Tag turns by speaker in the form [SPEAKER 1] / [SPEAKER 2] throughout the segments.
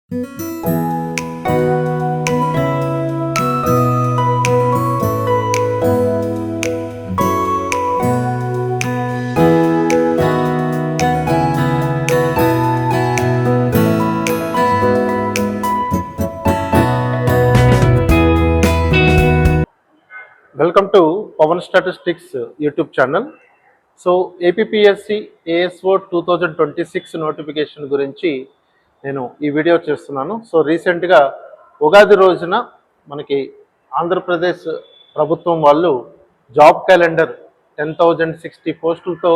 [SPEAKER 1] Welcome to Pavan statistics YouTube channel. So APPSC ASO 2026 notification గురించి నేను ఈ వీడియో చేస్తున్నాను. సో రీసెంట్గా ఉగాది రోజున మనకి ఆంధ్రప్రదేశ్ ప్రభుత్వం వాళ్ళు జాబ్ క్యాలెండర్ 10,060 పోస్టులతో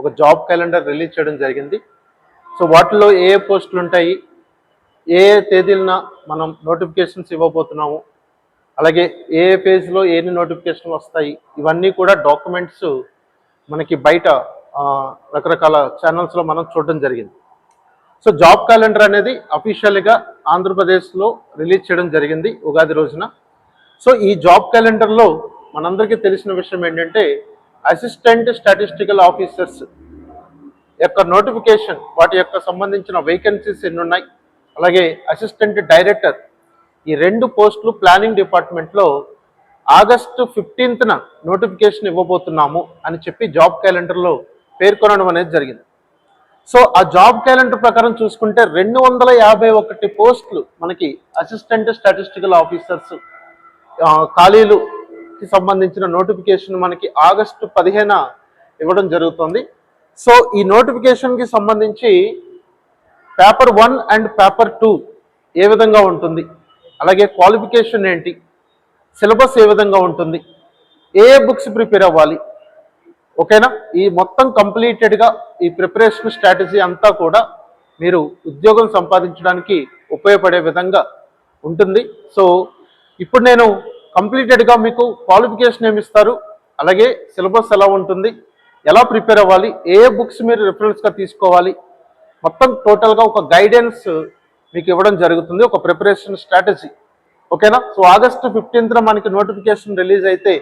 [SPEAKER 1] ఒక జాబ్ క్యాలెండర్ రిలీజ్ చేయడం జరిగింది. సో వాటిలో ఏ పోస్టులు ఉంటాయి, ఏ తేదీలన మనం నోటిఫికేషన్స్ ఇవ్వబోతున్నాము, అలాగే ఏ పేజ్లో ఎన్ని నోటిఫికేషన్లు వస్తాయి, ఇవన్నీ కూడా డాక్యుమెంట్స్ మనకి బయట రకరకాల ఛానల్స్లో మనం చూడడం జరిగింది. సో జాబ్ క్యాలెండర్ అనేది అఫీషియల్గా ఆంధ్రప్రదేశ్లో రిలీజ్ చేయడం జరిగింది ఉగాది రోజున. సో ఈ జాబ్ క్యాలెండర్లో మనందరికీ తెలిసిన విషయం ఏంటంటే అసిస్టెంట్ స్టాటిస్టికల్ ఆఫీసర్స్ యొక్క నోటిఫికేషన్, వాటి యొక్క సంబంధించిన వేకెన్సీస్ ఎన్ని ఉన్నాయి, అలాగే అసిస్టెంట్ డైరెక్టర్ ఈ 2 పోస్టులు ప్లానింగ్ డిపార్ట్మెంట్లో ఆగస్టు 15న నోటిఫికేషన్ ఇవ్వబోతున్నాము అని చెప్పి జాబ్ క్యాలెండర్లో పేర్కొనడం అనేది జరిగింది. సో ఆ జాబ్ క్యాలెండర్ ప్రకారం చూసుకుంటే 251 పోస్టులు మనకి అసిస్టెంట్ స్టాటిస్టికల్ ఆఫీసర్స్ ఖాళీలుకి సంబంధించిన నోటిఫికేషన్ మనకి ఆగస్టు 15న ఇవ్వడం జరుగుతుంది. సో ఈ నోటిఫికేషన్కి సంబంధించి పేపర్ 1 అండ్ పేపర్ 2 ఏ విధంగా ఉంటుంది, అలాగే క్వాలిఫికేషన్ ఏంటి, సిలబస్ ఏ విధంగా ఉంటుంది, ఏ బుక్స్ ప్రిపేర్ అవ్వాలి, ఓకేనా, ఈ మొత్తం కంప్లీటెడ్గా ఈ ప్రిపరేషన్ స్ట్రాటజీ అంతా కూడా మీరు ఉద్యోగం సంపాదించడానికి ఉపయోగపడే విధంగా ఉంటుంది. సో ఇప్పుడు నేను కంప్లీటెడ్గా మీకు క్వాలిఫికేషన్ ఏమి ఇస్తారు, అలాగే సిలబస్ ఎలా ఉంటుంది, ఎలా ప్రిపేర్ అవ్వాలి, ఏ బుక్స్ మీరు రిఫరెన్స్గా తీసుకోవాలి, మొత్తం టోటల్గా ఒక గైడెన్స్ మీకు ఇవ్వడం జరుగుతుంది, ఒక ప్రిపరేషన్ స్ట్రాటజీ, ఓకేనా. సో ఆగస్టు 15న మనకి నోటిఫికేషన్ రిలీజ్ అయితే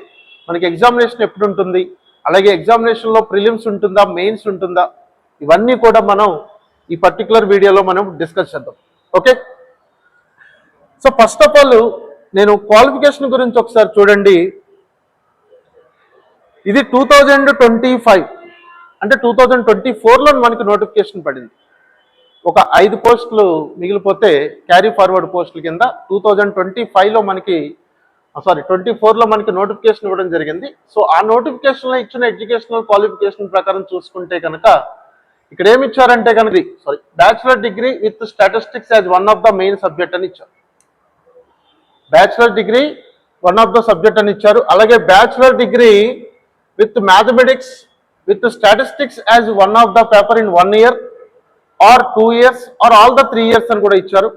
[SPEAKER 1] మనకి ఎగ్జామినేషన్ ఎప్పుడు ఉంటుంది, అలాగే ఎగ్జామినేషన్లో ప్రిలిమ్స్ ఉంటుందా, మెయిన్స్ ఉంటుందా, ఇవన్నీ కూడా మనం ఈ పర్టికులర్ వీడియోలో మనం డిస్కస్ చేద్దాం. Okay, so first of all నేను క్వాలిఫికేషన్ గురించి ఒకసారి చూడండి. ఇది 2025 అంటే 2024లో మనకి నోటిఫికేషన్ పడింది. ఒక 5 పోస్టులు మిగిలిపోతే క్యారీ ఫార్వర్డ్ పోస్టుల కింద 2025లో మనకి 24లో మనకి నోటిఫికేషన్ ఇవ్వడం జరిగింది. సో ఆ నోటిఫికేషన్లో ఇచ్చిన ఎడ్యుకేషనల్ క్వాలిఫికేషన్ ప్రకారం చూసుకుంటే కనుక ఇక్కడ ఏమి ఇచ్చారంటే కనుక bachelor degree with statistics as one of the main subject అని ఇచ్చారు. Bachelor degree one of the subject అని ఇచ్చారు. అలాగే bachelor degree with mathematics with statistics as one of the paper in 1 year or 2 years or all the 3 years అని కూడా ఇచ్చారు.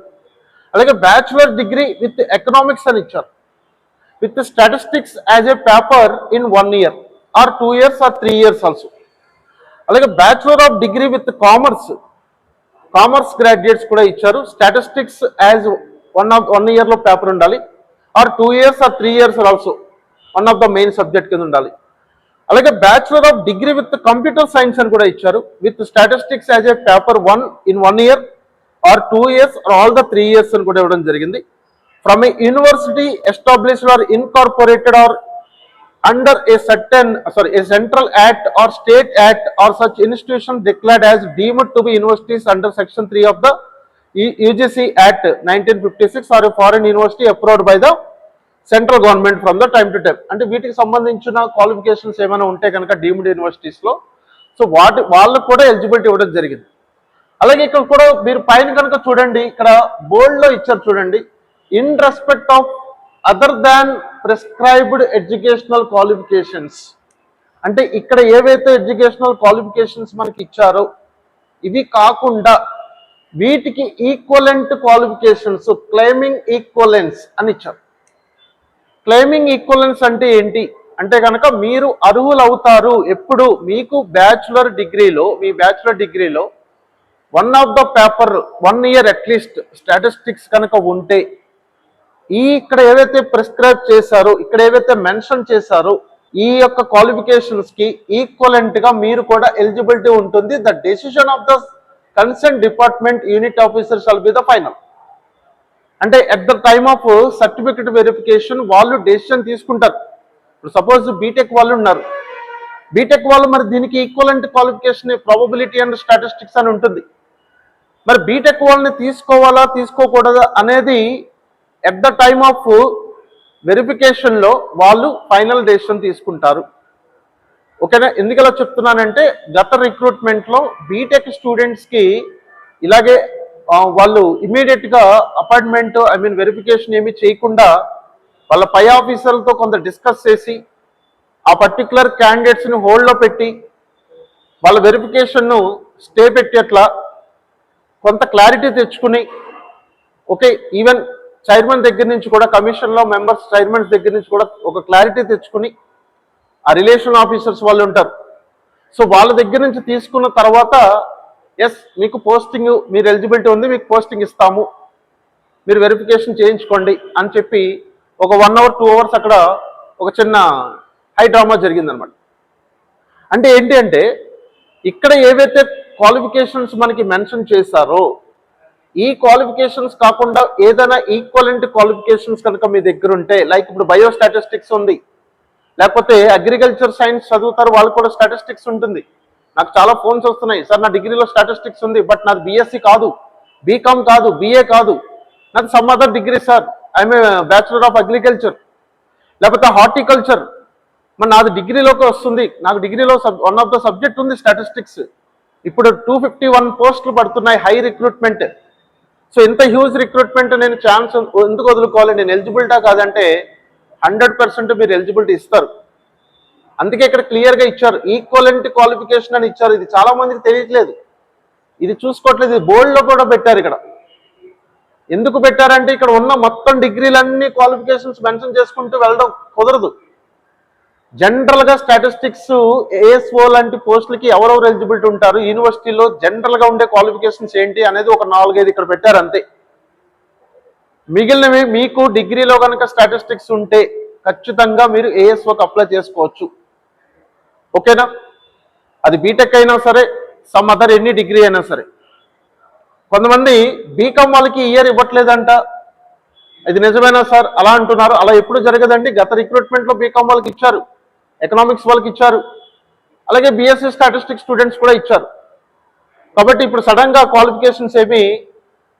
[SPEAKER 1] అలాగే bachelor degree with economics అని ఇచ్చారు, with statistics as a paper in 1 year or 2 years or 3 years also. అలాగే bachelor of degree with commerce graduates కూడా ఇచ్చారు, statistics as 1 yearలో పేపర్ ఉండాలి, or 2 years or 3 years also one of the main subject కింద ఉండాలి. అలాగే bachelor of degree with computer science అని కూడా ఇచ్చారు, with statistics as a paper 1 in 1 year or 2 years or all the 3 years అని కూడా ఇవ్వడం జరిగింది. From a university established or incorporated or under a central act or state act or such institution declared as deemed to be universities under section 3 of the UGC act 1956 or a foreign university approved by the central government from the time to time. అంటే వీటికి సంబంధించిన qualifications ఏమైనా ఉంటే కనుక deemed యూనివర్సిటీస్లో so వాళ్ళకు కూడా eligibility ఇవ్వడం జరిగింది. అలాగే ఇక్కడ కూడా మీరు పైన కనుక చూడండి, ఇక్కడ బోల్డ్లో ఇచ్చారు చూడండి, in respect of other than prescribed educational qualifications. అంటే ఇక్కడ ఏవైతే ఎడ్యుకేషనల్ క్వాలిఫికేషన్స్ మనకి ఇచ్చారో ఇవి కాకుండా వీటికి ఈక్వలెంట్ క్వాలిఫికేషన్స్, క్లెయిమింగ్ ఈక్వలెన్స్ అని ఇచ్చారు. క్లెయిమింగ్ ఈక్వలెన్స్ అంటే ఏంటి అంటే కనుక మీరు అర్హులు అవుతారు ఎప్పుడు మీకు మీ బ్యాచులర్ డిగ్రీలో one of the paper 1 year at least statistics కనుక ఉంటే ఇక్కడ ఏవైతే ప్రిస్క్రైబ్ చేశారో, ఇక్కడ ఏవైతే మెన్షన్ చేశారో ఈ యొక్క క్వాలిఫికేషన్స్కి ఈక్వలెంట్గా మీరు కూడా ఎలిజిబిలిటీ ఉంటుంది. The decision of the concern department unit officer shall be the final. అంటే at the time of certificate verification వాళ్ళు డెసిషన్ తీసుకుంటారు. ఇప్పుడు సపోజ్ బీటెక్ వాళ్ళు ఉన్నారు, బీటెక్ వాళ్ళు మరి దీనికి equivalent qualification probability and statistics అని ఉంటుంది. మరి బీటెక్ వాళ్ళని తీసుకోవాలా తీసుకోకూడదా అనేది ఎట్ ద టైమ్ ఆఫ్ వెరిఫికేషన్లో వాళ్ళు ఫైనల్ డెసిషన్ తీసుకుంటారు. ఓకేనా? ఎందుకలా చెప్తున్నానంటే గత రిక్రూట్మెంట్లో బీటెక్ స్టూడెంట్స్కి ఇలాగే వాళ్ళు ఇమీడియట్గా అపాయింట్మెంట్ వెరిఫికేషన్ ఏమీ చేయకుండా వాళ్ళ పై ఆఫీసర్లతో కొంత డిస్కస్ చేసి ఆ పర్టికులర్ క్యాండిడేట్స్ని హోల్డ్లో పెట్టి వాళ్ళ వెరిఫికేషన్ను స్టే పెట్టేట్లా కొంత క్లారిటీ తెచ్చుకుని, ఓకే, ఈవెన్ చైర్మన్ దగ్గర నుంచి కూడా కమిషన్లో మెంబర్స్ చైర్మన్స్ దగ్గర నుంచి కూడా ఒక క్లారిటీ తెచ్చుకుని ఆ రిలేషన్ ఆఫీసర్స్ వాళ్ళు ఉంటారు. సో వాళ్ళ దగ్గర నుంచి తీసుకున్న తర్వాత ఎస్ మీకు పోస్టింగ్, మీరు ఎలిజిబిలిటీ ఉంది, మీకు పోస్టింగ్ ఇస్తాము, మీరు వెరిఫికేషన్ చేయించుకోండి అని చెప్పి ఒక 1 hour 2 hours అక్కడ ఒక చిన్న హై డ్రామా జరిగిందనమాట. అంటే ఏంటి అంటే ఇక్కడ ఏవైతే క్వాలిఫికేషన్స్ మనకి మెన్షన్ చేశారో ఈ క్వాలిఫికేషన్స్ కాకుండా ఏదైనా ఈక్వలెంట్ క్వాలిఫికేషన్స్ కనుక మీ దగ్గర ఉంటే, లైక్ ఇప్పుడు బయోస్టాటిస్టిక్స్ ఉంది, లేకపోతే అగ్రికల్చర్ సైన్స్ చదువుతారు, వాళ్ళు కూడా స్టాటిస్టిక్స్ ఉంటుంది. నాకు చాలా ఫోన్స్ వస్తున్నాయి, సార్ నా డిగ్రీలో స్టాటిస్టిక్స్ ఉంది బట్ నాది బీఎస్సీ కాదు, బీకామ్ కాదు, బీఏ కాదు, నాకు some other degree sir, I'm a bachelor of agriculture, లేకపోతే హార్టికల్చర్, మరి నాది డిగ్రీలోకి వస్తుంది, నాకు డిగ్రీలో వన్ ఆఫ్ ద సబ్జెక్ట్ ఉంది స్టాటిస్టిక్స్. ఇప్పుడు 251 పోస్టులు పడుతున్నాయి, హై రిక్రూట్మెంట్. సో ఇంత హ్యూజ్ రిక్రూట్మెంట్ నేను ఛాన్స్ ఎందుకు వదులుకోవాలి, నేను ఎలిజిబిలిటా కాదంటే 100% మీరు ఎలిజిబిలిటీ ఇస్తారు. అందుకే ఇక్కడ క్లియర్గా ఇచ్చారు, ఈక్వలెంట్ క్వాలిఫికేషన్ అని ఇచ్చారు. ఇది చాలా మందికి తెలియట్లేదు, ఇది చూసుకోవట్లేదు, ఇది బోల్డ్లో కూడా పెట్టారు. ఇక్కడ ఎందుకు పెట్టారంటే ఇక్కడ ఉన్న మొత్తం డిగ్రీలన్నీ క్వాలిఫికేషన్స్ మెన్షన్ చేసుకుంటూ వెళ్ళడం కుదరదు. జనరల్గా స్టాటిస్టిక్స్ ఏఎస్ఓ లాంటి పోస్టులకి ఎవరెవరు ఎలిజిబిలిటీ ఉంటారు, యూనివర్సిటీలో జనరల్గా ఉండే క్వాలిఫికేషన్స్ ఏంటి అనేది ఒక 4-5 ఇక్కడ పెట్టారు అంతే. మిగిలినవి మీకు డిగ్రీలో కనుక స్టాటిస్టిక్స్ ఉంటే ఖచ్చితంగా మీరు ఏఎస్ఓకి అప్లై చేసుకోవచ్చు. ఓకేనా? అది బీటెక్ అయినా సరే, సమ్ అదర్ ఎన్ని డిగ్రీ అయినా సరే. కొంతమంది బీకామ్ వాళ్ళకి ఇయర్ ఇవ్వట్లేదంట, ఇది నిజమేనా సార్ అలా అంటున్నారు. అలా ఎప్పుడు జరగదండి. గత రిక్రూట్మెంట్లో బీకామ్ వాళ్ళకి ఇచ్చారు, ఎకనామిక్స్ వాళ్ళకి ఇచ్చారు, అలాగే బీఎస్సీ స్టాటిస్టిక్స్ స్టూడెంట్స్ కూడా ఇచ్చారు. కాబట్టి ఇప్పుడు సడన్గా క్వాలిఫికేషన్స్ ఏమి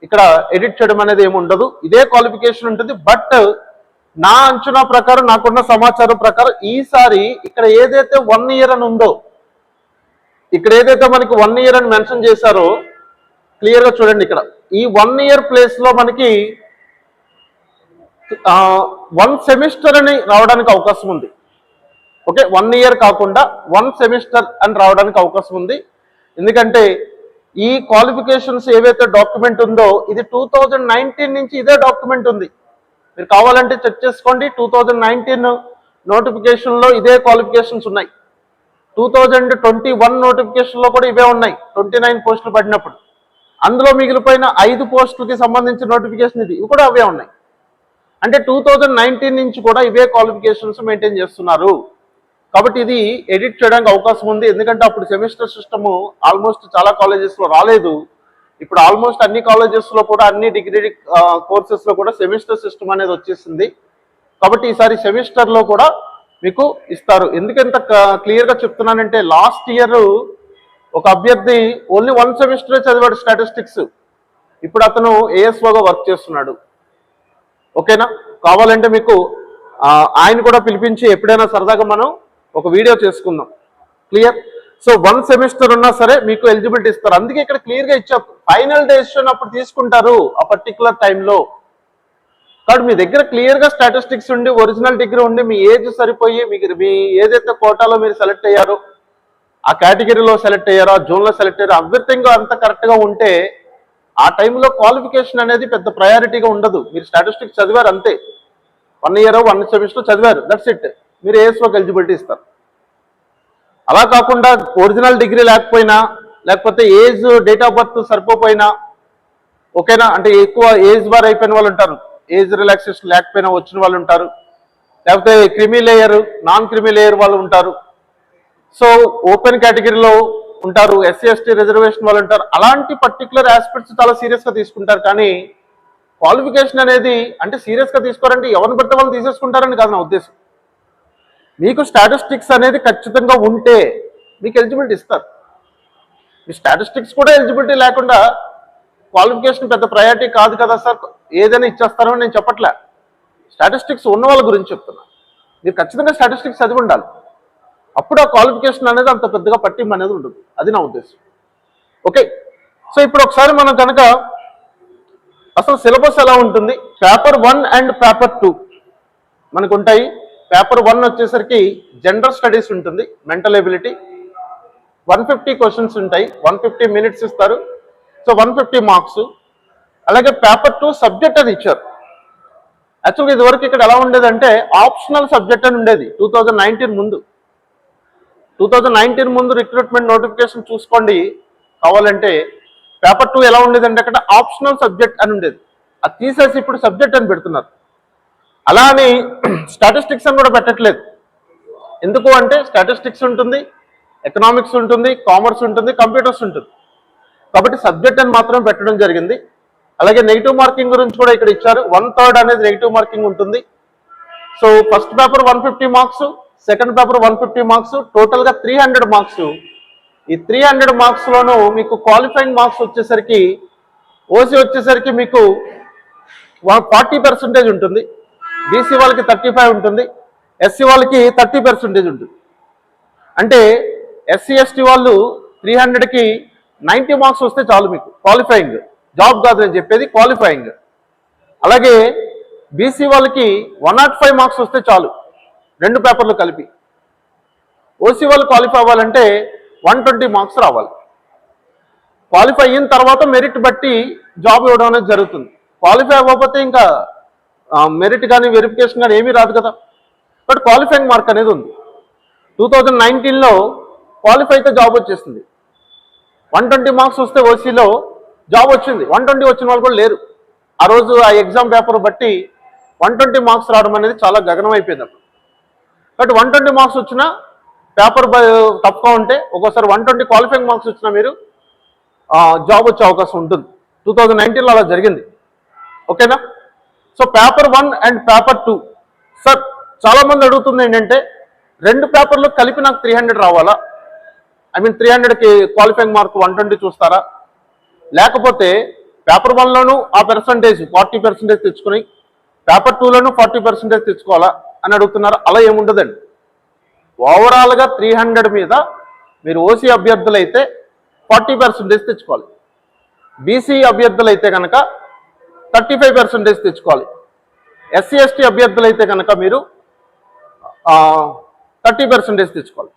[SPEAKER 1] ఇక్కడ ఎడిట్ చేయడం అనేది ఏమి ఉండదు, ఇదే క్వాలిఫికేషన్ ఉంటుంది. బట్ నా అంచనా ప్రకారం, నాకున్న సమాచారం ప్రకారం ఈసారి ఇక్కడ ఏదైతే 1 year అని ఉందో, ఇక్కడ ఏదైతే మనకి 1 year అని మెన్షన్ చేశారో క్లియర్గా చూడండి. ఇక్కడ ఈ 1 year ప్లేస్లో మనకి 1 semester అని రావడానికి అవకాశం ఉంది. ఓకే, 1 year కాకుండా 1 semester అని రావడానికి అవకాశం ఉంది. ఎందుకంటే ఈ క్వాలిఫికేషన్స్ ఏవైతే డాక్యుమెంట్ ఉందో ఇది 2019 నుంచి ఇదే డాక్యుమెంట్ ఉంది. మీరు కావాలంటే చెక్ చేసుకోండి, 2019 నోటిఫికేషన్లో ఇదే క్వాలిఫికేషన్స్ ఉన్నాయి, 2021 నోటిఫికేషన్లో కూడా ఇవే ఉన్నాయి. 29 పోస్టులు పడినప్పుడు అందులో మిగిలిపోయిన 5 పోస్టులకి సంబంధించిన నోటిఫికేషన్ ఇవి కూడా అవే ఉన్నాయి. అంటే 2019 నుంచి కూడా ఇవే క్వాలిఫికేషన్స్ మెయింటైన్ చేస్తున్నారు. కాబట్టి ఇది ఎడిట్ చేయడానికి అవకాశం ఉంది. ఎందుకంటే అప్పుడు సెమిస్టర్ సిస్టము ఆల్మోస్ట్ చాలా కాలేజెస్లో రాలేదు. ఇప్పుడు ఆల్మోస్ట్ అన్ని కాలేజెస్లో కూడా, అన్ని డిగ్రీ కోర్సెస్లో కూడా సెమిస్టర్ సిస్టమ్ అనేది వచ్చేసింది. కాబట్టి ఈసారి సెమిస్టర్లో కూడా మీకు ఇస్తారు. ఎందుకంత క్లియర్గా చెప్తున్నానంటే లాస్ట్ ఇయర్ ఒక అభ్యర్థి ఓన్లీ 1 semester చదివాడు స్టాటిస్టిక్స్, ఇప్పుడు అతను ఏఎస్ఓగా వర్క్ చేస్తున్నాడు. ఓకేనా? కావాలంటే మీకు ఆయన కూడా పిలిపించి ఎప్పుడైనా సరదాగా మనం ఒక వీడియో చేసుకుందాం. క్లియర్? సో 1 semester ఉన్నా సరే మీకు ఎలిజిబిలిటీ ఇస్తారు. అందుకే ఇక్కడ క్లియర్గా ఇచ్చారు, ఫైనల్ డెసిషన్ అప్పుడు తీసుకుంటారు ఆ పర్టికులర్ టైంలో. కాబట్టి మీ దగ్గర క్లియర్గా స్టాటిస్టిక్స్ ఉండి, ఒరిజినల్ డిగ్రీ ఉండి, మీ ఏజ్ సరిపోయి, మీ ఏదైతే కోటాలో మీరు సెలెక్ట్ అయ్యారో, ఆ కేటగిరీలో సెలెక్ట్ అయ్యారో, ఆ జోన్లో సెలెక్ట్ అయ్యారో, ఎవ్రీథింగ్ అంత కరెక్ట్గా ఉంటే ఆ టైంలో క్వాలిఫికేషన్ అనేది పెద్ద ప్రయారిటీగా ఉండదు. మీరు స్టాటిస్టిక్స్ చదివారు అంతే, 1 year 1 semester చదివారు, దట్స్ ఇట్, మీరు ఏఎస్ఓకి ఎలిజిబిలిటీ ఇస్తారు. అలా కాకుండా ఒరిజినల్ డిగ్రీ లేకపోయినా, లేకపోతే ఏజ్ డేట్ ఆఫ్ బర్త్ సరిపోయినా, ఓకేనా, అంటే ఎక్కువ ఏజ్ బార్ అయిపోయిన వాళ్ళు ఉంటారు, ఏజ్ రిలాక్సేషన్ లేకపోయినా వచ్చిన వాళ్ళు ఉంటారు, లేకపోతే క్రిమి లేయర్, నాన్ క్రిమి లేయర్ వాళ్ళు ఉంటారు, సో ఓపెన్ కేటగిరీలో ఉంటారు, ఎస్సీ ఎస్టీ రిజర్వేషన్ వాళ్ళు ఉంటారు. అలాంటి పర్టికులర్ ఆస్పెక్ట్స్ చాలా సీరియస్గా తీసుకుంటారు. కానీ క్వాలిఫికేషన్ అనేది అంటే సీరియస్గా తీసుకోరంటే ఎవరిని పెడితే వాళ్ళు తీసేసుకుంటారని కాదు నా ఉద్దేశం. మీకు స్టాటిస్టిక్స్ అనేది ఖచ్చితంగా ఉంటే మీకు ఎలిజిబిలిటీ ఇస్తారు. మీ స్టాటిస్టిక్స్ కూడా ఎలిజిబిలిటీ లేకుండా క్వాలిఫికేషన్ పెద్ద ప్రయారిటీ కాదు కదా సార్, ఏదైనా ఇచ్చేస్తారని నేను చెప్పట్లే. స్టాటిస్టిక్స్ ఉన్న వాళ్ళ గురించి చెప్తున్నా. మీరు ఖచ్చితంగా స్టాటిస్టిక్స్ చదివి ఉండాలి. అప్పుడు ఆ క్వాలిఫికేషన్ అనేది అంత పెద్దగా పట్టింపు అనేది ఉంటుంది. అది నా ఉద్దేశం. ఓకే, సో ఇప్పుడు ఒకసారి మనం కనుక అసలు సిలబస్ ఎలా ఉంటుంది, పేపర్ 1 అండ్ పేపర్ 2 మనకు ఉంటాయి. పేపర్ 1 వచ్చేసరికి జనరల్ స్టడీస్ ఉంటుంది, మెంటల్ ఎబిలిటీ, 150 క్వశ్చన్స్ ఉంటాయి, 150 మినిట్స్ ఇస్తారు, సో 150 మార్క్స్. అలాగే పేపర్ 2 సబ్జెక్ట్ అని ఇచ్చారు. యాక్చువల్గా ఇదివరకు ఇక్కడ ఎలా ఉండేదంటే ఆప్షనల్ సబ్జెక్ట్ అని ఉండేది 2019 ముందు. 2019 ముందు రిక్రూట్మెంట్ నోటిఫికేషన్ చూసుకోండి కావాలంటే. పేపర్ 2 ఎలా ఉండేదంటే అక్కడ ఆప్షనల్ సబ్జెక్ట్ అని ఉండేది, అది తీసేసి ఇప్పుడు సబ్జెక్ట్ అని పెడుతున్నారు. అలా అని స్టాటిస్టిక్స్ అని కూడా పెట్టట్లేదు. ఎందుకు అంటే స్టాటిస్టిక్స్ ఉంటుంది, ఎకనామిక్స్ ఉంటుంది, కామర్స్ ఉంటుంది, కంప్యూటర్స్ ఉంటుంది, కాబట్టి సబ్జెక్ట్ అని మాత్రం పెట్టడం జరిగింది. అలాగే నెగిటివ్ మార్కింగ్ గురించి కూడా ఇక్కడ ఇచ్చారు. 1/3 అనేది నెగిటివ్ మార్కింగ్ ఉంటుంది. So first paper 150 marks, second paper 150 marks, టోటల్గా 300 మార్క్స్. ఈ 300 మార్క్స్లోనూ మీకు క్వాలిఫైయింగ్ మార్క్స్ వచ్చేసరికి ఓసీ వచ్చేసరికి మీకు 40% ఉంటుంది, బీసీ వాళ్ళకి 35 ఉంటుంది, ఎస్సీ వాళ్ళకి 30% ఉంటుంది. అంటే ఎస్సీ ఎస్టీ వాళ్ళు 300కి 90 మార్క్స్ వస్తే చాలు మీకు క్వాలిఫైయింగ్. జాబ్ కాదు నేను చెప్పేది, క్వాలిఫైయింగ్. అలాగే బీసీ వాళ్ళకి 105 మార్క్స్ వస్తే చాలు, 2 పేపర్లు కలిపి. ఓసీ వాళ్ళు క్వాలిఫై అవ్వాలంటే 120 మార్క్స్ రావాలి. క్వాలిఫై అయిన తర్వాత మెరిట్ బట్టి జాబ్ ఇవ్వడం అనేది జరుగుతుంది. క్వాలిఫై అవ్వకపోతే ఇంకా మెరిట్ కానీ వెరిఫికేషన్ కానీ ఏమీ రాదు కదా. బట్ క్వాలిఫైయింగ్ మార్క్ అనేది ఉంది. 2019లో క్వాలిఫై అయితే జాబ్ వచ్చేస్తుంది. 120 మార్క్స్ వస్తే ఓసీలో జాబ్ వచ్చింది. 120 వచ్చిన వాళ్ళు కూడా లేరు. ఆ రోజు ఆ ఎగ్జామ్ పేపర్ బట్టి 120 మార్క్స్ రావడం అనేది చాలా గగనం అయిపోయింది అప్పుడు. బట్ 120 మార్క్స్ వచ్చినా పేపర్ తప్పుగా ఉంటే ఒక్కోసారి 120 క్వాలిఫైయింగ్ మార్క్స్ వచ్చినా మీరు జాబ్ వచ్చే అవకాశం ఉంటుంది. 2019లో అలా జరిగింది. ఓకేనా. So paper 1 and paper 2 sir చాలామంది అడుగుతుంది ఏంటంటే 2 పేపర్లు కలిపి నాకు 300 రావాలా, 300కి క్వాలిఫైయింగ్ మార్క్ 120 చూస్తారా, లేకపోతే పేపర్ 1లోనూ ఆ పర్సంటేజ్ 40% తెచ్చుకొని పేపర్ 2లోనూ 40% తెచ్చుకోవాలా అని అడుగుతున్నారు. అలా ఏముండదండి. ఓవరాల్గా 300 మీద మీరు ఓసీ అభ్యర్థులు అయితే 40% తెచ్చుకోవాలి, బీసీ అభ్యర్థులు అయితే కనుక 35% తెచ్చుకోవాలి, ఎస్సీ ఎస్టీ అభ్యర్థులు అయితే కనుక మీరు 30% తెచ్చుకోవాలి,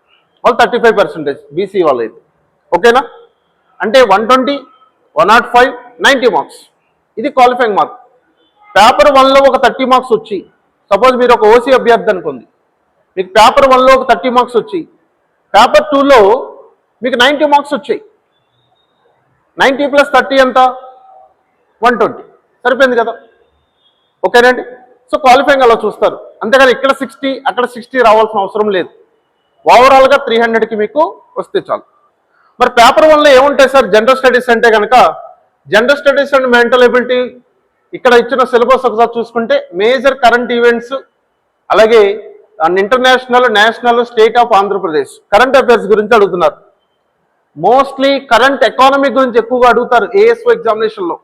[SPEAKER 1] వాళ్ళు 35% బీసీ వాళ్ళు అయితే. ఓకేనా. అంటే 120, 105, 90 మార్క్స్ ఇది క్వాలిఫైయింగ్ మార్క్. పేపర్ 1లో ఒక 30 మార్క్స్ వచ్చి, సపోజ్ మీరు ఒక ఓసీ అభ్యర్థి అనుకోండి, మీకు పేపర్ 1లో ఒక 30 మార్క్స్ వచ్చి పేపర్ 2లో మీకు 90 మార్క్స్ వచ్చాయి. 90 + 30 ఎంత, 120, సరిపోయింది కదా. ఓకేనండి. సో క్వాలిఫైయింగ్ అలా చూస్తారు, అంతేగాని ఇక్కడ 60 అక్కడ 60 రావాల్సిన అవసరం లేదు. ఓవరాల్గా 300కి మీకు వస్తే చాలు. మరి పేపర్ 1లో ఏముంటాయి సార్, జనరల్ స్టడీస్ అంటే కనుక general studies and mental ability ఇక్కడ ఇచ్చిన సిలబస్ ఒకసారి చూసుకుంటే మేజర్ కరెంట్ ఈవెంట్స్, అలాగే international, national, state of Andhra Pradesh current affairs గురించి అడుగుతున్నారు. మోస్ట్లీ కరెంట్ ఎకానమీ గురించి ఎక్కువగా అడుగుతారు ఏఎస్ఓ ఎగ్జామినేషన్లో.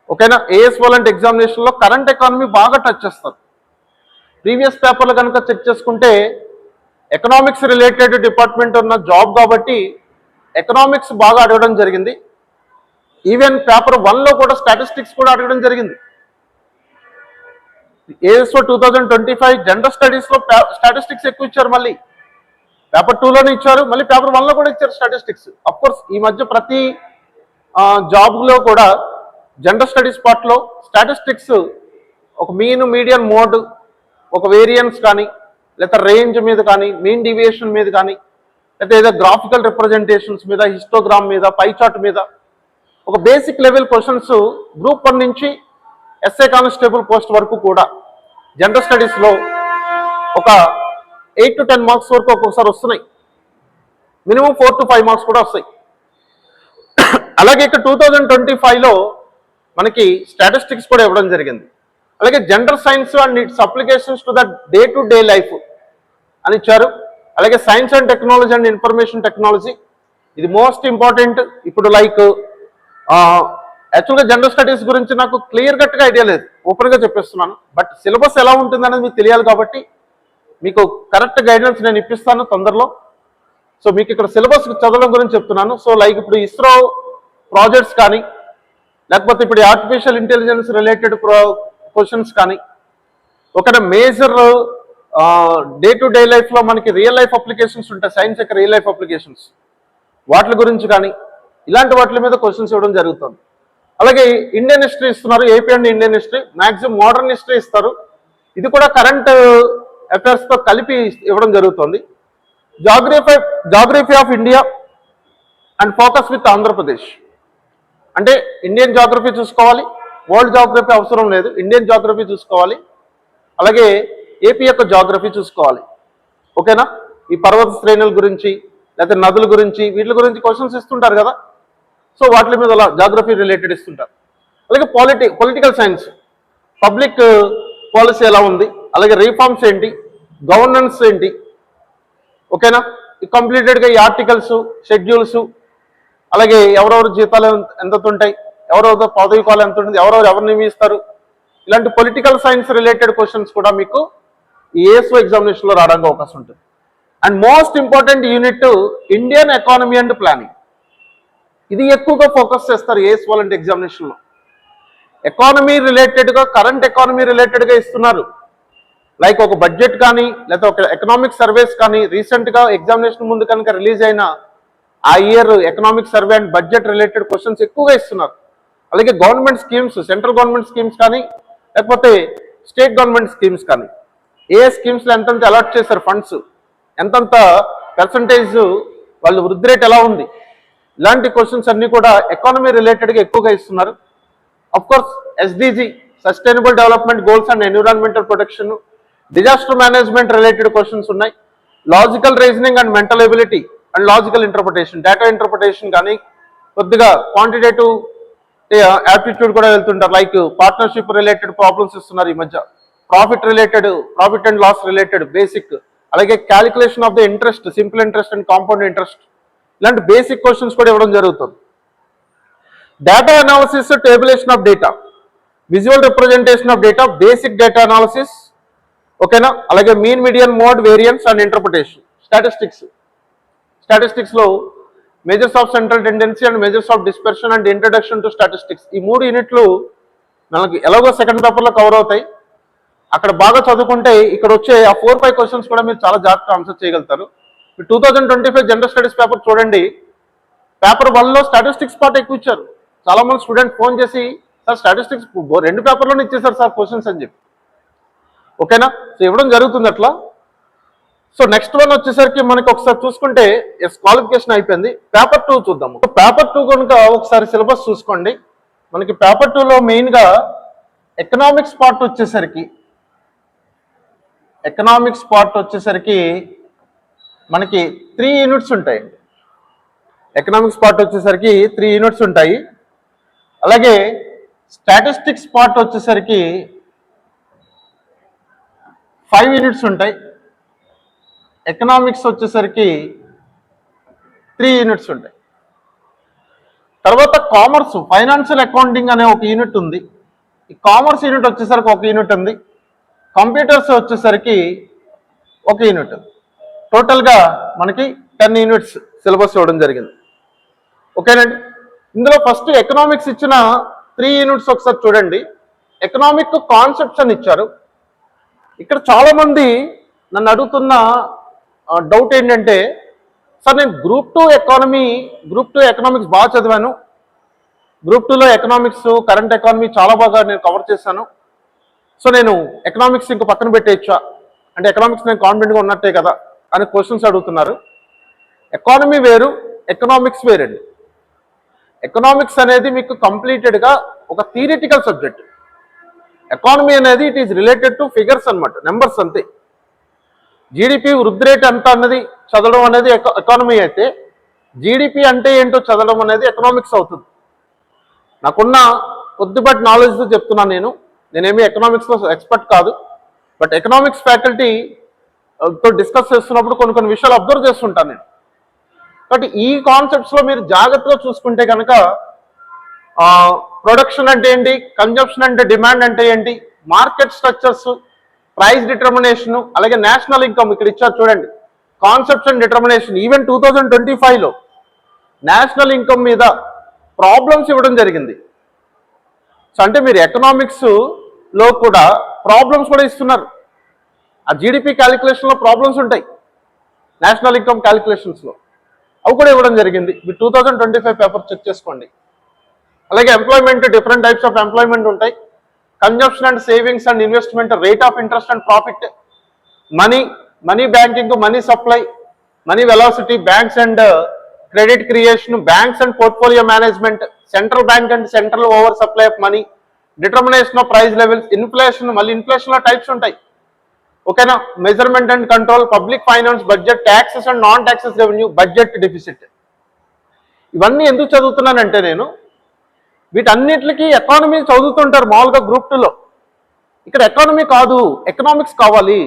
[SPEAKER 1] ఓకేనా. ఏఎస్ఓ లాంటి ఎగ్జామినేషన్లో కరెంట్ ఎకానమీ బాగా టచ్ చేస్తారు. ప్రీవియస్ పేపర్లు కనుక చెక్ చేసుకుంటే ఎకనామిక్స్ రిలేటెడ్ డిపార్ట్మెంట్ ఉన్న జాబ్ కాబట్టి ఎకనామిక్స్ బాగా అడగడం జరిగింది. ఈవెన్ పేపర్ 1లో కూడా స్టాటిస్టిక్స్ కూడా అడగడం జరిగింది. ఏఎస్ఓ 2025 జనరల్ స్టడీస్లో స్టాటిస్టిక్స్ ఎక్కువ ఇచ్చారు, మళ్ళీ పేపర్ 2లోనే ఇచ్చారు, మళ్ళీ పేపర్ 1లో కూడా ఇచ్చారు స్టాటిస్టిక్స్. అఫ్కోర్స్ ఈ మధ్య ప్రతి జాబ్లో కూడా జనరల్ స్టడీస్ పార్ట్లో స్టాటిస్టిక్స్ ఒక మీన్, మీడియన్, మోడ్, ఒక వేరియన్స్ కానీ, లేదా రేంజ్ మీద కానీ, మీన్ డివియేషన్ మీద కానీ, లేదా ఏదో గ్రాఫికల్ రిప్రజెంటేషన్స్ మీద, హిస్టోగ్రామ్ మీద, పై చార్ట్ మీద ఒక బేసిక్ లెవెల్ క్వశ్చన్స్ గ్రూప్ 1 నుంచి ఎస్ఐ కానిస్టేబుల్ పోస్ట్ వరకు కూడా జనరల్ స్టడీస్లో ఒక 8 to 10 మార్క్స్ వరకు ఒక్కొక్కసారి వస్తున్నాయి. మినిమం 4 to 5 మార్క్స్ కూడా వస్తాయి. అలాగే ఇక్కడ 2025లో మనకి స్టాటిస్టిక్స్ కూడా ఇవ్వడం జరిగింది. అలాగే general science and its applications to the day to day life అని ఇచ్చారు. అలాగే science and technology and information technology, ఇది మోస్ట్ ఇంపార్టెంట్. ఇప్పుడు లైక్ యాక్చువల్గా జనరల్ స్టడీస్ గురించి నాకు క్లియర్ కట్గా ఐడియా లేదు, ఓపెన్గా చెప్పేస్తున్నాను. బట్ సిలబస్ ఎలా ఉంటుంది అనేది మీకు తెలియాలి కాబట్టి మీకు కరెక్ట్ గైడెన్స్ నేను ఇప్పిస్తాను తొందరలో. సో మీకు ఇక్కడ సిలబస్ చదవడం గురించి చెప్తున్నాను. సో లైక్ ఇప్పుడు ఇస్రో ప్రాజెక్ట్స్ కానీ, లేకపోతే ఇప్పుడు ఆర్టిఫిషియల్ ఇంటెలిజెన్స్ రిలేటెడ్ క్వశ్చన్స్ కానీ, ఒక మేజర్ డే టు డే లైఫ్లో మనకి రియల్ లైఫ్ అప్లికేషన్స్ ఉంటాయి, సైన్స్ యొక్క రియల్ లైఫ్ అప్లికేషన్స్, వాటి గురించి కానీ ఇలాంటి వాటి మీద క్వశ్చన్స్ ఇవ్వడం జరుగుతుంది. అలాగే ఇండియన్ హిస్టరీ ఇస్తున్నారు, AP and Indian history, maximum modern history ఇస్తారు, ఇది కూడా కరెంట్ అఫైర్స్తో కలిపి ఇవ్వడం జరుగుతుంది. Geography of India and focus with Andhra Pradesh, అంటే ఇండియన్ జాగ్రఫీ చూసుకోవాలి, వరల్డ్ జాగ్రఫీ అవసరం లేదు, ఇండియన్ జాగ్రఫీ చూసుకోవాలి. అలాగే ఏపీ యొక్క జాగ్రఫీ చూసుకోవాలి. ఓకేనా? ఈ పర్వత శ్రేణుల గురించి లేకపోతే నదుల గురించి వీటి గురించి క్వశ్చన్స్ ఇస్తుంటారు కదా, సో వాటి మీద అలా జాగ్రఫీ రిలేటెడ్ ఇస్తుంటారు. అలాగే పొలిటికల్ సైన్స్, పబ్లిక్ పాలసీ ఎలా ఉంది, అలాగే రీఫార్మ్స్ ఏంటి, గవర్నెన్స్ ఏంటి. ఓకేనా? కంప్లీటెడ్గా ఈ ఆర్టికల్స్, షెడ్యూల్స్, అలాగే ఎవరెవరు జీతాలు ఎంత ఉంటాయి, ఎవరెవరు పదవి కాలం ఎంత ఉంటుంది, ఎవరు నియమిస్తారు, ఇలాంటి పొలిటికల్ సైన్స్ రిలేటెడ్ క్వశ్చన్స్ కూడా మీకు ఈ ఏఎస్ఓ ఎగ్జామినేషన్లో రావడానికి అవకాశం ఉంటుంది. And most important unit Indian economy and planning, ఇది ఎక్కువగా ఫోకస్ చేస్తారు ఏఎస్ఓ లాంటి ఎగ్జామినేషన్లో. ఎకానమీ రిలేటెడ్గా, కరెంట్ ఎకానమీ రిలేటెడ్గా ఇస్తున్నారు. లైక్ ఒక బడ్జెట్ కానీ లేకపోతే ఒక ఎకనామిక్ సర్వేస్ కానీ రీసెంట్గా ఎగ్జామినేషన్ ముందు కనుక రిలీజ్ అయిన ఆ year economic survey and budget related questions ఎక్కువగా ఇస్తున్నారు. అలాగే government schemes, central government schemes కానీ లేకపోతే స్టేట్ గవర్నమెంట్ స్కీమ్స్ కానీ, ఏ స్కీమ్స్లో ఎంతంత అలాట్ చేశారు ఫండ్స్, ఎంతంత పర్సంటేజ్ వాళ్ళు వృద్ధి రేట్ ఎలా ఉంది, ఇలాంటి క్వశ్చన్స్ అన్నీ కూడా ఎకానమీ రిలేటెడ్గా ఎక్కువగా ఇస్తున్నారు. Of course SDG, sustainable development goals and environmental protection, disaster management related questions ఉన్నాయి. Logical reasoning and mental ability and logical interpretation, data interpretation కానీ, కొద్దిగా క్వాంటిటేటివ్ యాప్టిట్యూడ్ కూడా వెళ్తుంటారు. లైక్ పార్ట్నర్షిప్ రిలేటెడ్ ప్రాబ్లమ్స్ ఇస్తున్నారు ఈ మధ్య, profit and loss related basic, అలాగే calculation of the interest, simple interest and compound interest, ఇలాంటి బేసిక్ క్వశ్చన్స్ కూడా ఇవ్వడం జరుగుతుంది. Data analysis, tabulation of data, visual representation of data, basic data analysis. ఓకేనా? అలాగే mean, median, mode, variance and interpretation. స్టాటిస్టిక్స్లో measures of central tendency and measures of dispersion and introduction to statistics, ఈ 3 యూనిట్లు మనకి ఎలాగో సెకండ్ పేపర్లో cover అవుతాయి. అక్కడ బాగా చదువుకుంటే ఇక్కడ వచ్చే ఆ 4-5 క్వశ్చన్స్ కూడా మీరు చాలా జాగ్రత్తగా ఆన్సర్ చేయగలుగుతారు. 2025 జనరల్ స్టడీస్ పేపర్ చూడండి, పేపర్ 1లో స్టాటిస్టిక్స్ పార్ట్ ఎక్కువ ఇచ్చారు. చాలా మంది స్టూడెంట్ ఫోన్ చేసి సార్ స్టాటిస్టిక్స్ 2 పేపర్లోనే ఇచ్చేసారు సార్ క్వశ్చన్స్ అని చెప్పి. ఓకేనా? సో ఇవ్వడం జరుగుతుంది అట్లా. సో నెక్స్ట్ వన్ వచ్చేసరికి మనకి ఒకసారి చూసుకుంటే క్వాలిఫికేషన్ అయిపోయింది. పేపర్ 2 చూద్దాము. పేపర్ 2 కనుక ఒకసారి సిలబస్ చూసుకోండి. మనకి పేపర్ 2లో మెయిన్గా ఎకనామిక్స్ పార్ట్ వచ్చేసరికి మనకి 3 యూనిట్స్ ఉంటాయి. ఎకనామిక్స్ పార్ట్ వచ్చేసరికి 3 యూనిట్స్ ఉంటాయి. అలాగే స్టాటిస్టిక్స్ పార్ట్ వచ్చేసరికి 5 యూనిట్స్ ఉంటాయి. ఎకనామిక్స్ వచ్చేసరికి 3 యూనిట్స్ ఉంటాయి. తర్వాత కామర్స్, ఫైనాన్షియల్ అకౌంటింగ్ అనే ఒక యూనిట్ ఉంది. ఈ కామర్స్ యూనిట్ వచ్చేసరికి 1 యూనిట్ ఉంది. కంప్యూటర్స్ వచ్చేసరికి 1 యూనిట్. టోటల్గా మనకి 10 యూనిట్స్ సిలబస్ ఇవ్వడం జరిగింది. ఓకేనండి? ఇందులో ఫస్ట్ ఎకనామిక్స్ ఇచ్చిన 3 యూనిట్స్ ఒకసారి చూడండి. ఎకనామిక్ కాన్సెప్ట్స్ అని ఇచ్చారు. ఇక్కడ చాలామంది నన్ను అడుగుతున్న డౌట్ ఏంటంటే, సార్ నేను గ్రూప్ 2 ఎకనామిక్స్ బాగా చదివాను, గ్రూప్ 2లో ఎకనామిక్స్, కరెంట్ ఎకానమీ చాలా బాగా నేను కవర్ చేశాను, సో నేను ఎకనామిక్స్ ఇంక పక్కన పెట్టేయచ్చా, అంటే ఎకనామిక్స్ నేను కాన్ఫిడెంట్గా ఉన్నట్టే కదా అని క్వశ్చన్స్ అడుగుతున్నారు. ఎకానమీ వేరు, ఎకనామిక్స్ వేరండి. ఎకనామిక్స్ అనేది మీకు కంప్లీటెడ్గా ఒక థియరిటికల్ సబ్జెక్ట్. ఎకానమీ అనేది it is related to figures అనమాట, నెంబర్స్ అంతే. జీడిపి వృద్ధి రేట్ ఎంత అన్నది చదవడం అనేది ఎకానమీ అయితే, జీడిపి అంటే ఏంటో చదవడం అనేది ఎకనామిక్స్ అవుతుంది. నాకున్న కొద్దిపాటి నాలెడ్జ్తో చెప్తున్నాను. నేనేమి ఎకనామిక్స్లో ఎక్స్పర్ట్ కాదు, బట్ ఎకనామిక్స్ ఫ్యాకల్టీ తో డిస్కస్ చేస్తున్నప్పుడు కొన్ని విషయాలు అబ్జర్వ్ చేస్తుంటాను నేను. కాబట్టి ఈ కాన్సెప్ట్స్లో మీరు జాగ్రత్తగా చూసుకుంటే కనుక ప్రొడక్షన్ అంటే ఏంటి, కన్జంప్షన్ అంటే డిమాండ్ అంటే ఏంటి, మార్కెట్ స్ట్రక్చర్స్, ప్రైస్ డిటర్మినేషన్, అలాగే నేషనల్ ఇన్కమ్ ఇక్కడ ఇచ్చారు చూడండి, కాన్సెప్ట్స్ అండ్ డిటర్మినేషన్. ఈవెన్ 2025లో నేషనల్ ఇన్కమ్ మీద ప్రాబ్లమ్స్ ఇవ్వడం జరిగింది. సో అంటే మీరు ఎకనామిక్స్లో కూడా ప్రాబ్లమ్స్ కూడా ఇస్తున్నారు. ఆ జీడిపి క్యాలిక్యులేషన్లో ప్రాబ్లమ్స్ ఉంటాయి, నేషనల్ ఇన్కమ్ క్యాలిక్యులేషన్స్లో అవి కూడా ఇవ్వడం జరిగింది. మీరు 2025 పేపర్ చెక్ చేసుకోండి. అలాగే employment, different types of employment ఉంటాయి. Consumption and savings and investment, rate of interest and profit, money banking, money supply, money velocity, banks and credit creation, banks and portfolio management, central bank and central over supply of money, determination of price levels, inflation, మళ్ళీ ఇన్ఫ్లేషన్లో types ఉంటాయి. ఓకేనా, measurement and control, public finance, budget, taxes and non taxes revenue, budget deficit. ఇవన్నీ ఎందుకు చదువుతున్నానంటే నేను వీటన్నిటికీ economy చదువుతుంటారు మామూలుగా group 2లో. ఇక్కడ ఎకానమీ కాదు, ఎకనామిక్స్ కావాలి.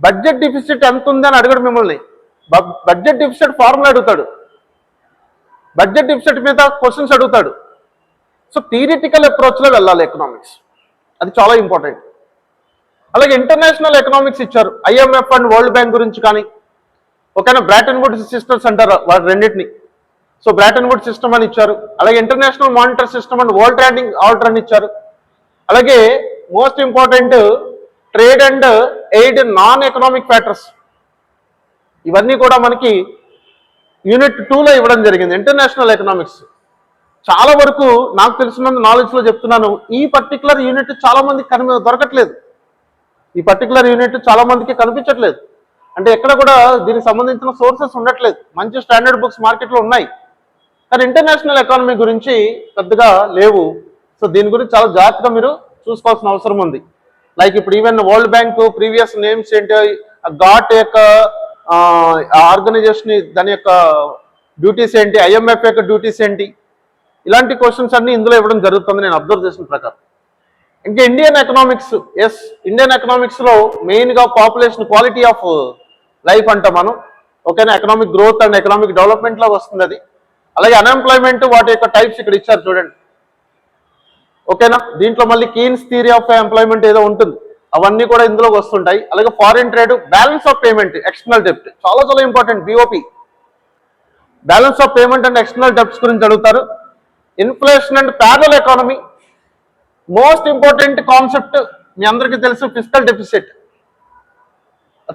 [SPEAKER 1] బడ్జెట్ డెఫిసిట్ ఎంత ఉంది అని అడగడు మిమ్మల్ని, బడ్జెట్ డెఫిసిట్ ఫార్ములా అడుగుతాడు, బడ్జెట్ డెఫిసిట్ మీద క్వశ్చన్స్ అడుగుతాడు. సో థియరిటికల్ అప్రోచ్లో వెళ్ళాలి ఎకనామిక్స్, అది చాలా ఇంపార్టెంట్. అలాగే ఇంటర్నేషనల్ ఎకనామిక్స్ ఇచ్చారు, IMF అండ్ వరల్డ్ బ్యాంక్ గురించి కానీ. ఓకేనా, బ్రాటన్ వుడ్స్ సిస్టమ్స్ అంటారు వాటి రెండింటిని. సో బ్రాటన్ వుడ్స్ సిస్టమ్ అని ఇచ్చారు. అలాగే international monetary system and world trading order అని ఇచ్చారు. అలాగే most important trade and aid non economic factors, ఇవన్నీ కూడా మనకి యూనిట్ 2లో ఇవ్వడం జరిగింది. ఇంటర్నేషనల్ ఎకనామిక్స్ చాలా వరకు నాకు తెలిసిన నాలెడ్జ్లో చెప్తున్నాను, ఈ పర్టికులర్ యూనిట్ చాలా మందికి దొరకట్లేదు. ఈ పర్టికులర్ యూనిట్ చాలా మందికి కనిపించట్లేదు. అంటే ఎక్కడ కూడా దీనికి సంబంధించిన సోర్సెస్ ఉండట్లేదు. మంచి స్టాండర్డ్ బుక్స్ మార్కెట్లో ఉన్నాయి, కానీ ఇంటర్నేషనల్ ఎకానమీ గురించి పెద్దగా లేవు. సో దీని గురించి చాలా జాగ్రత్తగా మీరు చూసుకోవాల్సిన అవసరం ఉంది. లైక్ ఇప్పుడు even world bank previous names ఏంటి, గాట్ యొక్క ఆర్గనైజేషన్ దాని యొక్క డ్యూటీస్ ఏంటి, IMF యొక్క డ్యూటీస్ ఏంటి, ఇలాంటి క్వశ్చన్స్ అన్ని ఇందులో ఇవ్వడం జరుగుతుంది నేను అబ్జర్వ్ చేసిన ప్రకారం. ఇంకా ఇండియన్ ఎకనామిక్స్, ఇండియన్ ఎకనామిక్స్లో మెయిన్గా పాపులేషన్, క్వాలిటీ ఆఫ్ లైఫ్ అంటాం మనం. ఓకేనా, ఎకనామిక్ గ్రోత్ అండ్ ఎకనామిక్ డెవలప్మెంట్లో వస్తుంది అది. అలాగే అన్ఎంప్లాయ్మెంట్, వాటి యొక్క టైప్స్ ఇక్కడ ఇచ్చారు చూడండి. ఓకేనా, దీంట్లో మళ్ళీ కీన్స్ థియరీ ఆఫ్ ఎంప్లాయ్మెంట్ ఏదో ఉంటుంది, అవన్నీ కూడా ఇందులోకి వస్తుంటాయి. అలాగే foreign trade, balance of payment, external డెప్ట్, చాలా చాలా important. BOP, balance of payment and external debts గురించి అడుగుతారు. Inflation and parallel economy, most important concept మీ అందరికీ తెలుసు, ఫిస్కల్ డెఫిసిట్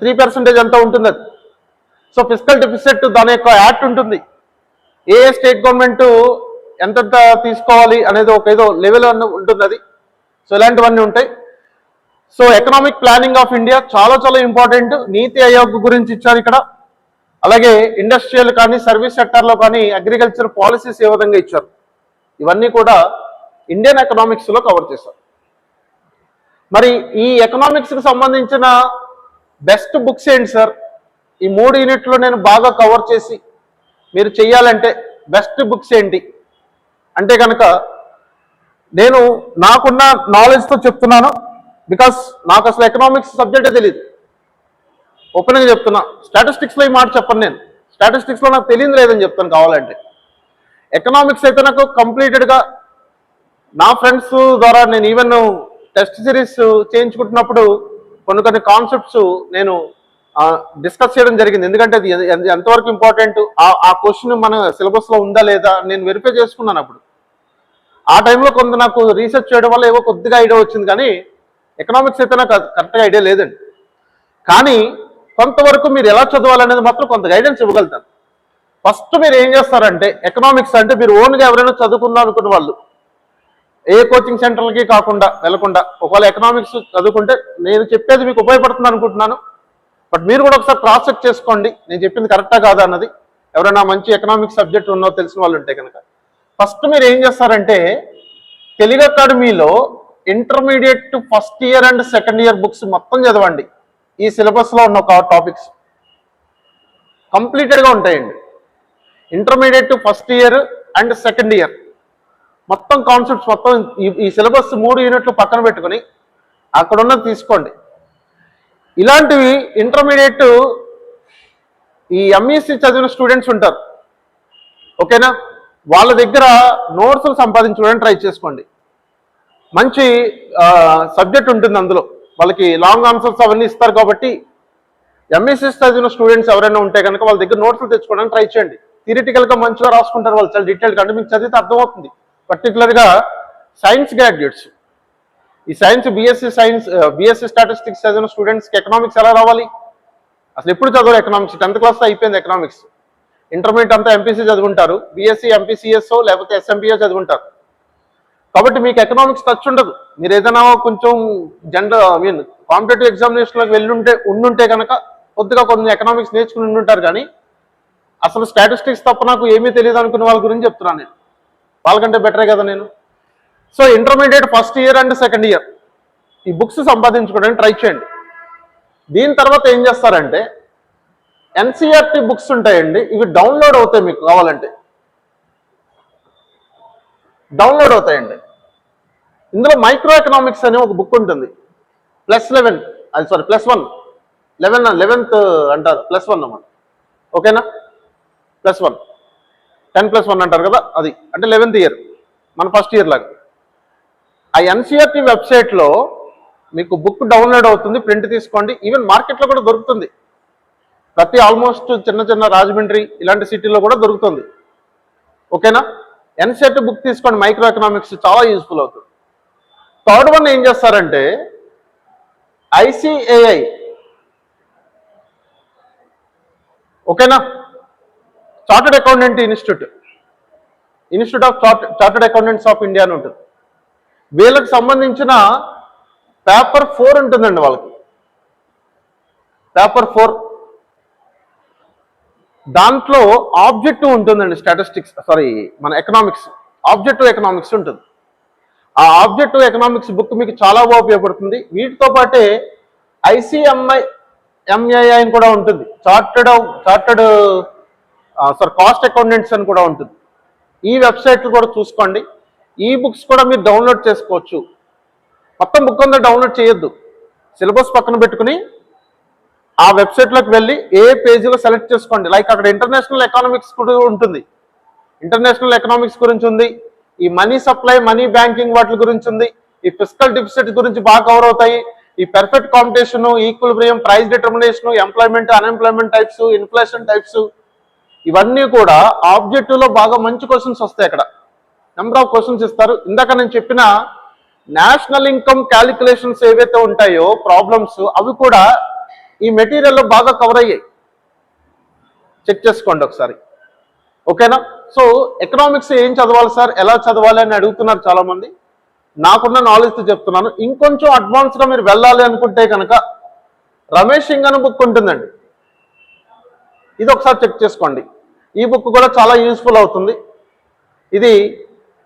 [SPEAKER 1] 3% ఎంత ఉంటుంది అది. సో ఫిస్కల్ డెఫిసిట్ దాని యొక్క యాక్ట్ ఉంటుంది, ఏ స్టేట్ గవర్నమెంట్ ఎంతెంత తీసుకోవాలి అనేది ఒక ఏదో లెవెల్ ఉంటుంది అది. సో ఇలాంటివన్నీ ఉంటాయి. So economic planning of India చాలా చాలా ఇంపార్టెంట్. నీతి ఆయోగ్ గురించి ఇచ్చారు ఇక్కడ. అలాగే ఇండస్ట్రియల్ కానీ, సర్వీస్ సెక్టార్లో కానీ, అగ్రికల్చర్ పాలసీస్ ఏ విధంగా ఇచ్చారు, ఇవన్నీ కూడా ఇండియన్ ఎకనామిక్స్లో కవర్ చేశారు. మరి ఈ ఎకనామిక్స్కి సంబంధించిన బెస్ట్ బుక్స్ ఏంటి సార్, ఈ 3 యూనిట్లో నేను బాగా కవర్ చేసి మీరు చెయ్యాలంటే బెస్ట్ బుక్స్ ఏంటి అంటే కనుక, నేను నాకున్న నాలెడ్జ్తో చెప్తున్నాను. బికాస్ నాకు అసలు ఎకనామిక్స్ సబ్జెక్టే తెలియదు, ఓపెన్గా చెప్తున్నా. స్టాటిస్టిక్స్లో ఈ మాట చెప్పను నేను, స్టాటిస్టిక్స్లో నాకు తెలియదు లేదని చెప్తాను కావాలంటే. ఎకనామిక్స్ అయితే నాకు కంప్లీటెడ్గా నా ఫ్రెండ్స్ ద్వారా నేను ఈవెన్ టెస్ట్ సిరీస్ చేయించుకుంటున్నప్పుడు కొన్ని కాన్సెప్ట్స్ నేను డిస్కస్ చేయడం జరిగింది. ఎందుకంటే అది ఎంతవరకు ఇంపార్టెంట్, ఆ క్వశ్చన్ మన సిలబస్లో ఉందా లేదా నేను వెరిఫై చేసుకున్నాను. అప్పుడు ఆ టైంలో కొంత నాకు రీసెర్చ్ చేయడం వల్ల ఏవో కొద్దిగా ఐడియా వచ్చింది, కానీ ఎకనామిక్స్ అయితే నాకు కరెక్ట్గా ఐడియా లేదండి. కానీ కొంతవరకు మీరు ఎలా చదవాలనేది మాత్రం కొంత గైడెన్స్ ఇవ్వగలుగుతాను. ఫస్ట్ మీరు ఏం చేస్తారంటే, ఎకనామిక్స్ అంటే మీరు ఓన్గా ఎవరైనా చదువుకుందాం అనుకున్న వాళ్ళు ఏ కోచింగ్ సెంటర్లకి వెళ్లకుండా ఒకవేళ ఎకనామిక్స్ చదువుకుంటే నేను చెప్పేది మీకు ఉపయోగపడుతుంది అనుకుంటున్నాను. బట్ మీరు కూడా ఒకసారి క్రాస్ చెక్ చేసుకోండి, నేను చెప్పింది కరెక్టా కాదా అన్నది. ఎవరైనా మంచి ఎకనామిక్స్ సబ్జెక్ట్ ఉన్నో తెలిసిన వాళ్ళు ఉంటే కనుక ఫస్ట్ మీరు ఏం చేస్తారంటే, తెలుగు అకాడమీలో intermediate first year and second year books మొత్తం చదవండి. ఈ సిలబస్లో ఉన్న ఒక టాపిక్స్ కంప్లీటెడ్గా ఉంటాయండి. Intermediate first year and second year మొత్తం కాన్సెప్ట్స్ మొత్తం ఈ సిలబస్ 3 యూనిట్లు పక్కన పెట్టుకొని అక్కడ ఉన్నది తీసుకోండి. ఇలాంటివి ఇంటర్మీడియట్ ఈ ఎంఈసి చదివిన స్టూడెంట్స్ ఉంటారు, ఓకేనా, వాళ్ళ దగ్గర నోట్స్లు సంపాదించుకోవడానికి ట్రై చేసుకోండి. మంచి సబ్జెక్ట్ ఉంటుంది అందులో, వాళ్ళకి లాంగ్ ఆన్సర్స్ అవన్నీ ఇస్తారు కాబట్టి ఎంఈసి చదివిన స్టూడెంట్స్ ఎవరైనా ఉంటే కనుక వాళ్ళ దగ్గర నోట్స్లు తెచ్చుకోవడానికి ట్రై చేయండి. థియరిటికల్గా మంచిగా రాసుకుంటారు వాళ్ళు, చాలా డీటెయిల్గా, అంటే మీకు చదివితే అర్థమవుతుంది. పర్టికులర్గా సైన్స్ గ్రాడ్యుయేట్స్, ఈ సైన్స్ బీఎస్సీ స్టాటిస్టిక్స్ చదివిన స్టూడెంట్స్కి ఎకనామిక్స్ ఎలా రావాలి, అసలు ఎప్పుడు చదవరు ఎకనామిక్స్, 10th క్లాస్ అయిపోయింది ఎకనామిక్స్. ఇంటర్మీడియట్ అంతా ఎంపీసీ చదువుకుంటారు, బీఎస్సీ ఎంపీసీఎస్ఓ లేకపోతే ఎస్ఎంపీఓ చదువుకుంటారు. కాబట్టి మీకు ఎకనామిక్స్ టచ్ ఉండదు. మీరు ఏదైనా కొంచెం కాంపిటేటివ్ ఎగ్జామినేషన్లోకి ఉండుంటే కనుక కొద్దిగా కొన్ని ఎకనామిక్స్ నేర్చుకుని ఉండుంటారు, కానీ అసలు స్టాటిస్టిక్స్ తప్ప నాకు ఏమీ తెలియదు అనుకున్న వాళ్ళ గురించి చెప్తున్నాను నేను. వాళ్ళకంటే బెటరే కదా నేను. So intermediate first year and second year ఈ బుక్స్ సంపాదించుకోవడానికి ట్రై చేయండి. దీని తర్వాత ఏం చేస్తారంటే ఎన్సీఆర్టీ బుక్స్ ఉంటాయండి, ఇవి డౌన్లోడ్ అవుతాయి, మీకు కావాలంటే డౌన్లోడ్ అవుతాయండి. ఇందులో మైక్రో ఎకనామిక్స్ అనే ఒక బుక్ ఉంటుంది, +11 +1 11th అంటారు, +1 అన్నమాట, ఓకేనా, +1 10+1 అంటారు కదా, అది అంటే 11th ఇయర్ మన ఫస్ట్ ఇయర్ లాగా. ఆ ఎన్సీఆర్టీ వెబ్సైట్లో మీకు బుక్ డౌన్లోడ్ అవుతుంది, ప్రింట్ తీసుకోండి. ఈవెన్ మార్కెట్లో కూడా దొరుకుతుంది, ప్రతి ఆల్మోస్ట్ చిన్న రాజమండ్రి ఇలాంటి సిటీలో కూడా దొరుకుతుంది, ఓకేనా. ఎన్సీఆర్టీ బుక్ తీసుకోండి, మైక్రో ఎకనామిక్స్ చాలా యూస్ఫుల్ అవుతుంది. థర్డ్ వన్ ఏం చేస్తారంటే ఐసిఏఐ, ఓకేనా, chartered accountant institute of chartered accountants of India అని ఉంటుంది. వీళ్ళకి సంబంధించిన పేపర్ 4 ఉంటుందండి, వాళ్ళకి పేపర్ 4, దాంట్లో ఆబ్జెక్టివ్ ఉంటుందండి, మన ఎకనామిక్స్ ఆబ్జెక్టివ్ ఎకనామిక్స్ ఉంటుంది. ఆ ఆబ్జెక్టివ్ ఎకనామిక్స్ బుక్ మీకు చాలా బాగా ఉపయోగపడుతుంది. వీటితో పాటే ఎంఏఐ అని కూడా ఉంటుంది, కాస్ట్ అకౌంటెంట్స్ అని కూడా ఉంటుంది. ఈ వెబ్సైట్లు కూడా చూసుకోండి. ఈ బుక్స్ కూడా మీరు డౌన్లోడ్ చేసుకోవచ్చు. మొత్తం బుక్ అంతా డౌన్లోడ్ చేయొద్దు, సిలబస్ పక్కన పెట్టుకుని ఆ వెబ్సైట్లోకి వెళ్ళి ఏ పేజీలో సెలెక్ట్ చేసుకోండి. లైక్ అక్కడ ఇంటర్నేషనల్ ఎకనామిక్స్ కూడా ఉంటుంది, ఇంటర్నేషనల్ ఎకనామిక్స్ గురించి ఉంది, ఈ మనీ సప్లై మనీ బ్యాంకింగ్ వాటి గురించి ఉంది, ఈ ఫిస్కల్ డిఫిసిట్ గురించి బాగా కవర్ అవుతాయి, ఈ perfect competition, equilibrium, price determination, employment unemployment types, inflation types, ఇవన్నీ కూడా ఆబ్జెక్టివ్లో బాగా మంచి క్వశ్చన్స్ వస్తాయి. అక్కడ నెంబర్ ఆఫ్ క్వశ్చన్స్ ఇస్తారు. ఇందాక నేను చెప్పిన నేషనల్ ఇన్కమ్ క్యాలిక్యులేషన్స్ ఏవైతే ఉంటాయో ప్రాబ్లమ్స్, అవి కూడా ఈ మెటీరియల్లో బాగా కవర్ అయ్యాయి, చెక్ చేసుకోండి ఒకసారి, ఓకేనా. సో ఎకనామిక్స్ ఏం చదవాలి సార్, ఎలా చదవాలి అని అడుగుతున్నారు చాలామంది. నాకున్న నాలెడ్జ్తో చెప్తున్నాను. ఇంకొంచెం అడ్వాన్స్గా మీరు వెళ్ళాలి అనుకుంటే కనుక రమేష్ సింగ్ అనే బుక్ ఉంటుందండి, ఇది ఒకసారి చెక్ చేసుకోండి. ఈ బుక్ కూడా చాలా యూస్ఫుల్ అవుతుంది. ఇది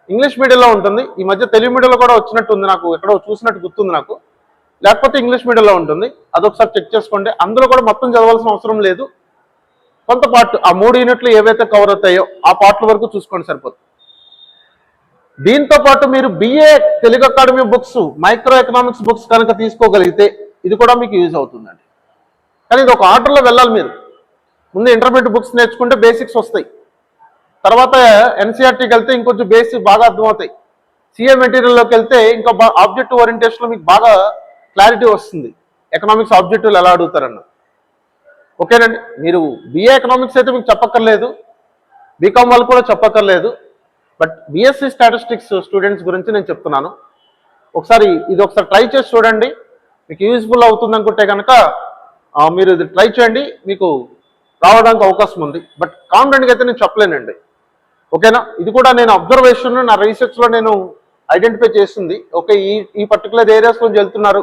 [SPEAKER 1] ఇంగ్లీష్ మీడియంలో ఉంటుంది, ఈ మధ్య తెలుగు మీడియంలో కూడా వచ్చినట్టు ఉంది, నాకు ఎక్కడో చూసినట్టు గుర్తుంది నాకు, లేకపోతే ఇంగ్లీష్ మీడియంలో ఉంటుంది, అదొకసారి చెక్ చేసుకోండి. అందులో కూడా మొత్తం చదవాల్సిన అవసరం లేదు, కొంత పార్ట్ ఆ 3 యూనిట్లు ఏవైతే కవర్ అవుతాయో ఆ పార్ట్ల వరకు చూసుకోండి సరిపోతుంది. దీంతో పాటు మీరు BA Telugu academy books, micro economics books కనుక తీసుకోగలిగితే ఇది కూడా మీకు యూజ్ అవుతుందండి. కానీ ఇది ఒక ఆర్డర్లో వెళ్ళాలి. మీరు ముందు ఇంటర్మీడియట్ బుక్స్ నేర్చుకుంటే బేసిక్స్ వస్తాయి, తర్వాత ఎన్సీఆర్టీకి వెళ్తే ఇంకొంచెం బేసిక్ బాగా అర్థమవుతాయి, సిఏ మెటీరియల్లోకి వెళ్తే ఇంకా ఆబ్జెక్టివ్ ఓరియంటేషన్లో మీకు బాగా క్లారిటీ వస్తుంది, ఎకనామిక్స్ ఆబ్జెక్టివ్లు ఎలా అడుగుతారన్న, ఓకేనండి. మీరు బిఏ ఎకనామిక్స్ అయితే మీకు చెప్పక్కర్లేదు, బీకామ్ వాళ్ళు కూడా చెప్పక్కర్లేదు, బట్ బీఎస్సీ స్టాటిస్టిక్స్ స్టూడెంట్స్ గురించి నేను చెప్తున్నాను. ఇది ఒకసారి ట్రై చేసి చూడండి, మీకు యూజ్ఫుల్ అవుతుంది అనుకుంటే కనుక మీరు ఇది ట్రై చేయండి, మీకు రావడానికి అవకాశం ఉంది. బట్ కాన్ఫిడెంట్గా అయితే నేను చెప్పలేనండి, ఓకేనా. ఇది కూడా నేను అబ్జర్వేషన్, నా రీసెర్చ్లో నేను ఐడెంటిఫై చేస్తుంది. ఓకే, ఈ పర్టికులర్ ఏరియాస్లో వెళ్తున్నారు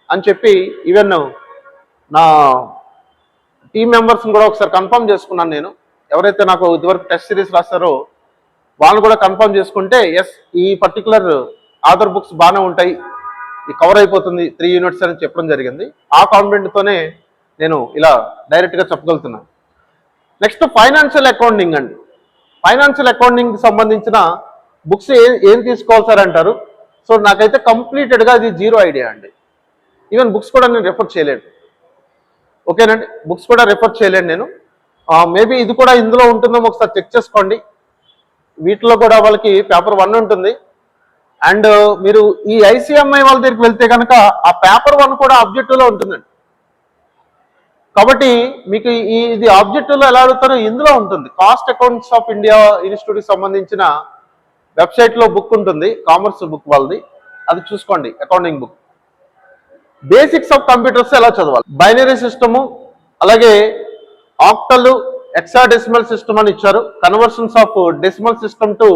[SPEAKER 1] అని చెప్పి ఈవెన్ నా టీమ్ మెంబర్స్ని కూడా ఒకసారి కన్ఫర్మ్ చేసుకున్నాను నేను. ఎవరైతే నాకు ఇదివరకు టెస్ట్ సిరీస్ రాస్తారో వాళ్ళని కూడా కన్ఫర్మ్ చేసుకుంటే ఎస్, ఈ పర్టికులర్ ఆథర్ బుక్స్ బాగానే ఉంటాయి, ఈ కవర్ అయిపోతుంది 3 యూనిట్స్ అని చెప్పడం జరిగింది. ఆ కాన్ఫిడెంట్తోనే నేను ఇలా డైరెక్ట్గా చెప్పగలుగుతున్నాను. నెక్స్ట్ ఫైనాన్షియల్ అకౌంటింగ్ అండి. ఫైనాన్షియల్ అకౌంటింగ్కి సంబంధించిన బుక్స్ ఏం తీసుకోవాలి సార్ అంటారు. సో నాకైతే కంప్లీటెడ్గా అది జీరో ఐడియా అండి. ఈవెన్ బుక్స్ కూడా నేను రెఫర్ చేయలేను. ఓకేనండి, బుక్స్ కూడా రెఫర్ చేయలేను నేను. మేబీ ఇది కూడా ఇందులో ఉంటుందో ఒకసారి చెక్ చేసుకోండి. వీటిలో కూడా వాళ్ళకి పేపర్ 1 ఉంటుంది. అండ్ మీరు ఈ ICMI వాళ్ళ దగ్గరికి వెళ్తే కనుక ఆ పేపర్ 1 కూడా ఆబ్జెక్టివ్లో ఉంటుందండి. కాబట్టి మీకు ఇది ఆబ్జెక్టివ్లో ఎలా అడుగుతారో ఇందులో ఉంటుంది. కాస్ట్ అకౌంట్స్ ఆఫ్ ఇండియా ఇన్స్టిట్యూట్కి సంబంధించిన వెబ్సైట్లో బుక్ ఉంటుంది, కామర్స్ బుక్ వాళ్ళది, అది చూసుకోండి. Accounting book basics of computers ఎలా చదవాలి, బైనరీ సిస్టము, అలాగే ఆక్టల్, హెక్సాడెసిమల్ సిస్టమ్ అని ఇచ్చారు, conversions of decimal system to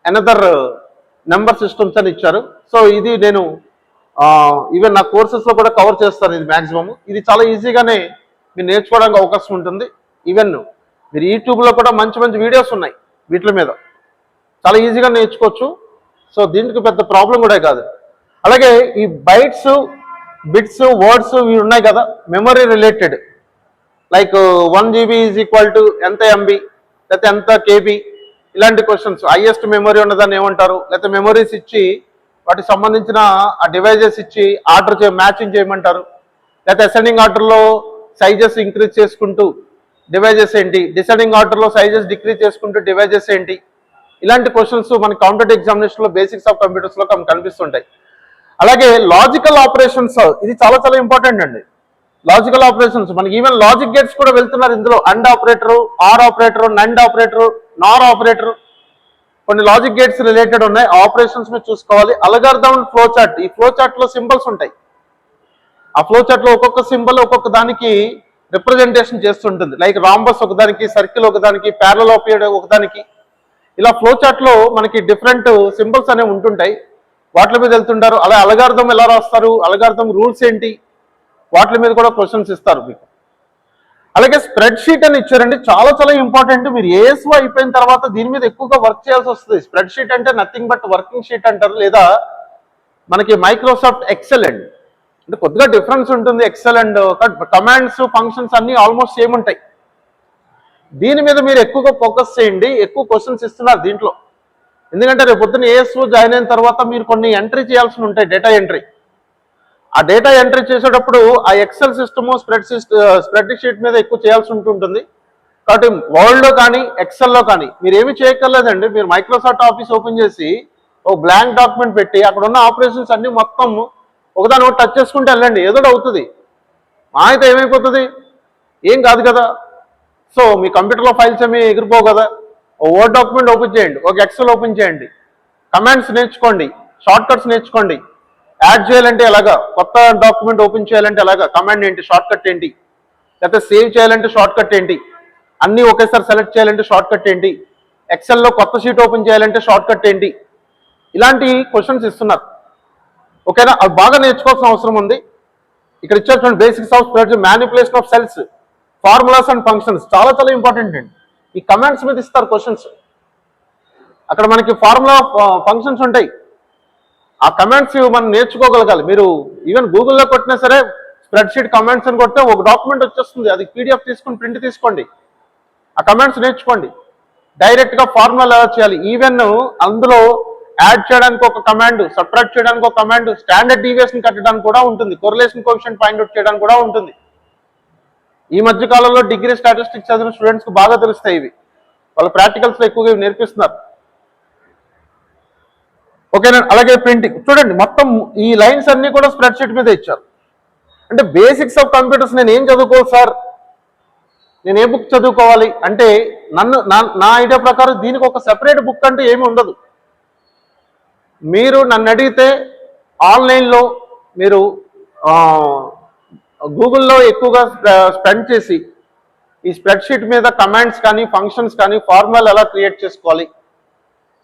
[SPEAKER 1] another number systems అని ఇచ్చారు. సో ఇది నేను ఈవెన్ నా కోర్సెస్లో కూడా కవర్ చేస్తాను. ఇది మ్యాక్సిమం ఇది చాలా ఈజీగానే మీరు నేర్చుకోవడానికి అవకాశం ఉంటుంది. ఈవెన్ మీరు యూట్యూబ్లో కూడా మంచి మంచి వీడియోస్ ఉన్నాయి వీటి మీద, చాలా ఈజీగా నేర్చుకోవచ్చు. సో దీనికి పెద్ద ప్రాబ్లం కూడా కాదు. అలాగే ఈ బైట్స్, బిట్స్, వర్డ్స్ ఇవి ఉన్నాయి కదా, memory related, like 1 GB is equal to ఎంత MB, లేకపోతే ఎంత KB, ఇలాంటి క్వశ్చన్స్. హైయెస్ట్ మెమరీ ఉన్నదాన్ని ఏమంటారు, లేకపోతే మెమరీస్ ఇచ్చి వాటికి సంబంధించిన ఆ డివైజెస్ ఇచ్చి ఆర్డర్ మ్యాచింగ్ చేయమంటారు, లేకపోతే అసెండింగ్ ఆర్డర్లో సైజెస్ ఇంక్రీజ్ చేసుకుంటూ డివైజెస్ ఏంటి, డిసెండింగ్ ఆర్డర్లో సైజెస్ డిక్రీజ్ చేసుకుంటూ డివైజెస్ ఏంటి, ఇలాంటి క్వశ్చన్స్ మన కాంపిటేటివ్ ఎగ్జామినేషన్లో బేసిక్స్ ఆఫ్ కంప్యూటర్స్లో కనిపిస్తుంటాయి. అలాగే లాజికల్ ఆపరేషన్స్, ఇది చాలా చాలా ఇంపార్టెంట్ అండి. లాజికల్ ఆపరేషన్స్ మనకి ఈవెన్ లాజిక్ గేట్స్ కూడా వెళ్తున్నారు ఇందులో. And operator, or operator, nand operator, nor operator, కొన్ని లాజిక్ గేట్స్ రిలేటెడ్ ఉన్నాయి. ఆపరేషన్స్ మీద చూసుకోవాలి. అల్గారిథం ఫ్లో చార్ట్, ఈ ఫ్లో చార్ట్ లో సింబల్స్ ఉంటాయి. ఆ ఫ్లో చార్ట్ లో ఒక్కొక్క సింబల్ ఒక్కొక్క దానికి రిప్రజెంటేషన్ చేస్తుంటుంది. లైక్ రాంబస్ ఒకదానికి, సర్కిల్ ఒకదానికి, ప్యారలోపియడ్ ఒకదానికి, ఇలా ఫ్లో చార్ట్ లో మనకి డిఫరెంట్ సింబల్స్ అనేవి ఉంటుంటాయి. వాటి మీద వెళ్తుంటారు. అలా అల్గారిథం ఎలా రాస్తారు, అల్గారిథం రూల్స్ ఏంటి, వాటి మీద కూడా క్వశ్చన్స్ ఇస్తారు మీకు. అలాగే స్ప్రెడ్ షీట్ అని ఇచ్చారండి, చాలా చాలా ఇంపార్టెంట్. మీరు ఏఎస్ఓ అయిపోయిన తర్వాత దీని మీద ఎక్కువగా వర్క్ చేయాల్సి వస్తుంది. స్ప్రెడ్ షీట్ అంటే నథింగ్ బట్ వర్కింగ్ షీట్ అంటారు, లేదా మనకి మైక్రోసాఫ్ట్ ఎక్సెల్ అండి. అంటే కొద్దిగా డిఫరెన్స్ ఉంటుంది. ఎక్సెల్ అండ్ కమాండ్స్, ఫంక్షన్స్ అన్ని ఆల్మోస్ట్ సేమ్ ఉంటాయి. దీని మీద మీరు ఎక్కువగా ఫోకస్ చేయండి. ఎక్కువ క్వశ్చన్స్ ఇస్తున్నారు దీంట్లో. ఎందుకంటే రేపు పొద్దున్న ఏఎస్ఓ జాయిన్ అయిన తర్వాత మీరు కొన్ని ఎంట్రీ చేయాల్సి ఉంటాయి, డేటా ఎంట్రీ. ఆ డేటా ఎంట్రీ చేసేటప్పుడు ఆ ఎక్సెల్ సిస్టము, స్ప్రెడ్ షీట్ మీద ఎక్కువ చేయాల్సి ఉంటుంది. కాబట్టి వర్డ్లో కానీ ఎక్సెల్లో కానీ మీరు ఏమి చేయక్కర్లేదండి. మీరు మైక్రోసాఫ్ట్ ఆఫీస్ ఓపెన్ చేసి ఒక బ్లాంక్ డాక్యుమెంట్ పెట్టి అక్కడ ఉన్న ఆపరేషన్స్ అన్ని మొత్తం ఒకదాని ఒకటి టచ్ చేసుకుంటే వెళ్ళండి, ఏదో అవుతుంది. మా అయితే ఏమైపోతుంది, ఏం కాదు కదా. సో మీ కంప్యూటర్లో ఫైల్స్ ఏమి ఎగిరిపోవు కదా. ఒక వర్డ్ డాక్యుమెంట్ ఓపెన్ చేయండి, ఒక ఎక్సెల్ ఓపెన్ చేయండి, కమాండ్స్ నేర్చుకోండి, షార్ట్ కట్స్ నేర్చుకోండి. యాడ్ చేయాలంటే ఎలాగా, కొత్త డాక్యుమెంట్ ఓపెన్ చేయాలంటే ఎలాగా, కమాండ్ ఏంటి, షార్ట్ కట్ ఏంటి, లేకపోతే సేవ్ చేయాలంటే షార్ట్ కట్ ఏంటి, అన్నీ ఒకేసారి సెలెక్ట్ చేయాలంటే షార్ట్ కట్ ఏంటి, ఎక్సెల్లో కొత్త షీట్ ఓపెన్ చేయాలంటే షార్ట్ కట్ ఏంటి, ఇలాంటి క్వశ్చన్స్ ఇస్తున్నారు. ఓకేనా, అవి బాగా నేర్చుకోవాల్సిన అవసరం ఉంది. ఇక్కడ ఇచ్చేటువంటి basics of spread, manipulation of cells, formulas and functions, చాలా చాలా ఇంపార్టెంట్ అండి. ఈ కమాండ్స్ మీద ఇస్తారు క్వశ్చన్స్. అక్కడ మనకి ఫార్ములా, ఫంక్షన్స్ ఉంటాయి. ఆ కమాండ్స్ మనం నేర్చుకోగలగాలి. మీరు ఈవెన్ గూగుల్లో కొట్టినా సరే స్ప్రెడ్ షీట్ కమాండ్స్ అని కొడితే ఒక డాక్యుమెంట్ వచ్చేస్తుంది. అది PDF తీసుకుని ప్రింట్ తీసుకోండి, ఆ కమాండ్స్ నేర్చుకోండి. డైరెక్ట్గా ఫార్ములా ఎలా చేయాలి, ఈవెన్ అందులో యాడ్ చేయడానికి ఒక కమాండ్, సబ్ట్రాక్ట్ చేయడానికి ఒక కమాండ్, స్టాండర్డ్ డీవియేషన్ కట్టడానికి కూడా ఉంటుంది, కొరిలేషన్ కోఎఫిషియంట్ ఫైండ్ అవుట్ చేయడానికి కూడా ఉంటుంది. ఈ మధ్య కాలంలో డిగ్రీ స్టాటిస్టిక్స్ చదివిన స్టూడెంట్స్కి బాగా తెలుస్తాయి ఇవి. వాళ్ళ ప్రాక్టికల్స్లో ఎక్కువగా ఇవి నేర్పిస్తున్నారు. ఓకేనా. అలాగే ప్రింటింగ్ చూడండి, మొత్తం ఈ లైన్స్ అన్ని కూడా స్ప్రెడ్ షీట్ మీద ఇచ్చారు. అంటే బేసిక్స్ ఆఫ్ కంప్యూటర్స్ నేను ఏం చదువుకోవాలి సార్, నేను ఏ బుక్ చదువుకోవాలి అంటే నా ఐడియా ప్రకారం దీనికి ఒక సెపరేట్ బుక్ అంటే ఏమి ఉండదు. మీరు నన్ను అడిగితే ఆన్లైన్లో మీరు గూగుల్లో ఎక్కువగా స్పెండ్ చేసి ఈ స్ప్రెడ్ షీట్ మీద కమాండ్స్ కానీ, ఫంక్షన్స్ కానీ, ఫార్ములా ఎలా క్రియేట్ చేసుకోవాలి,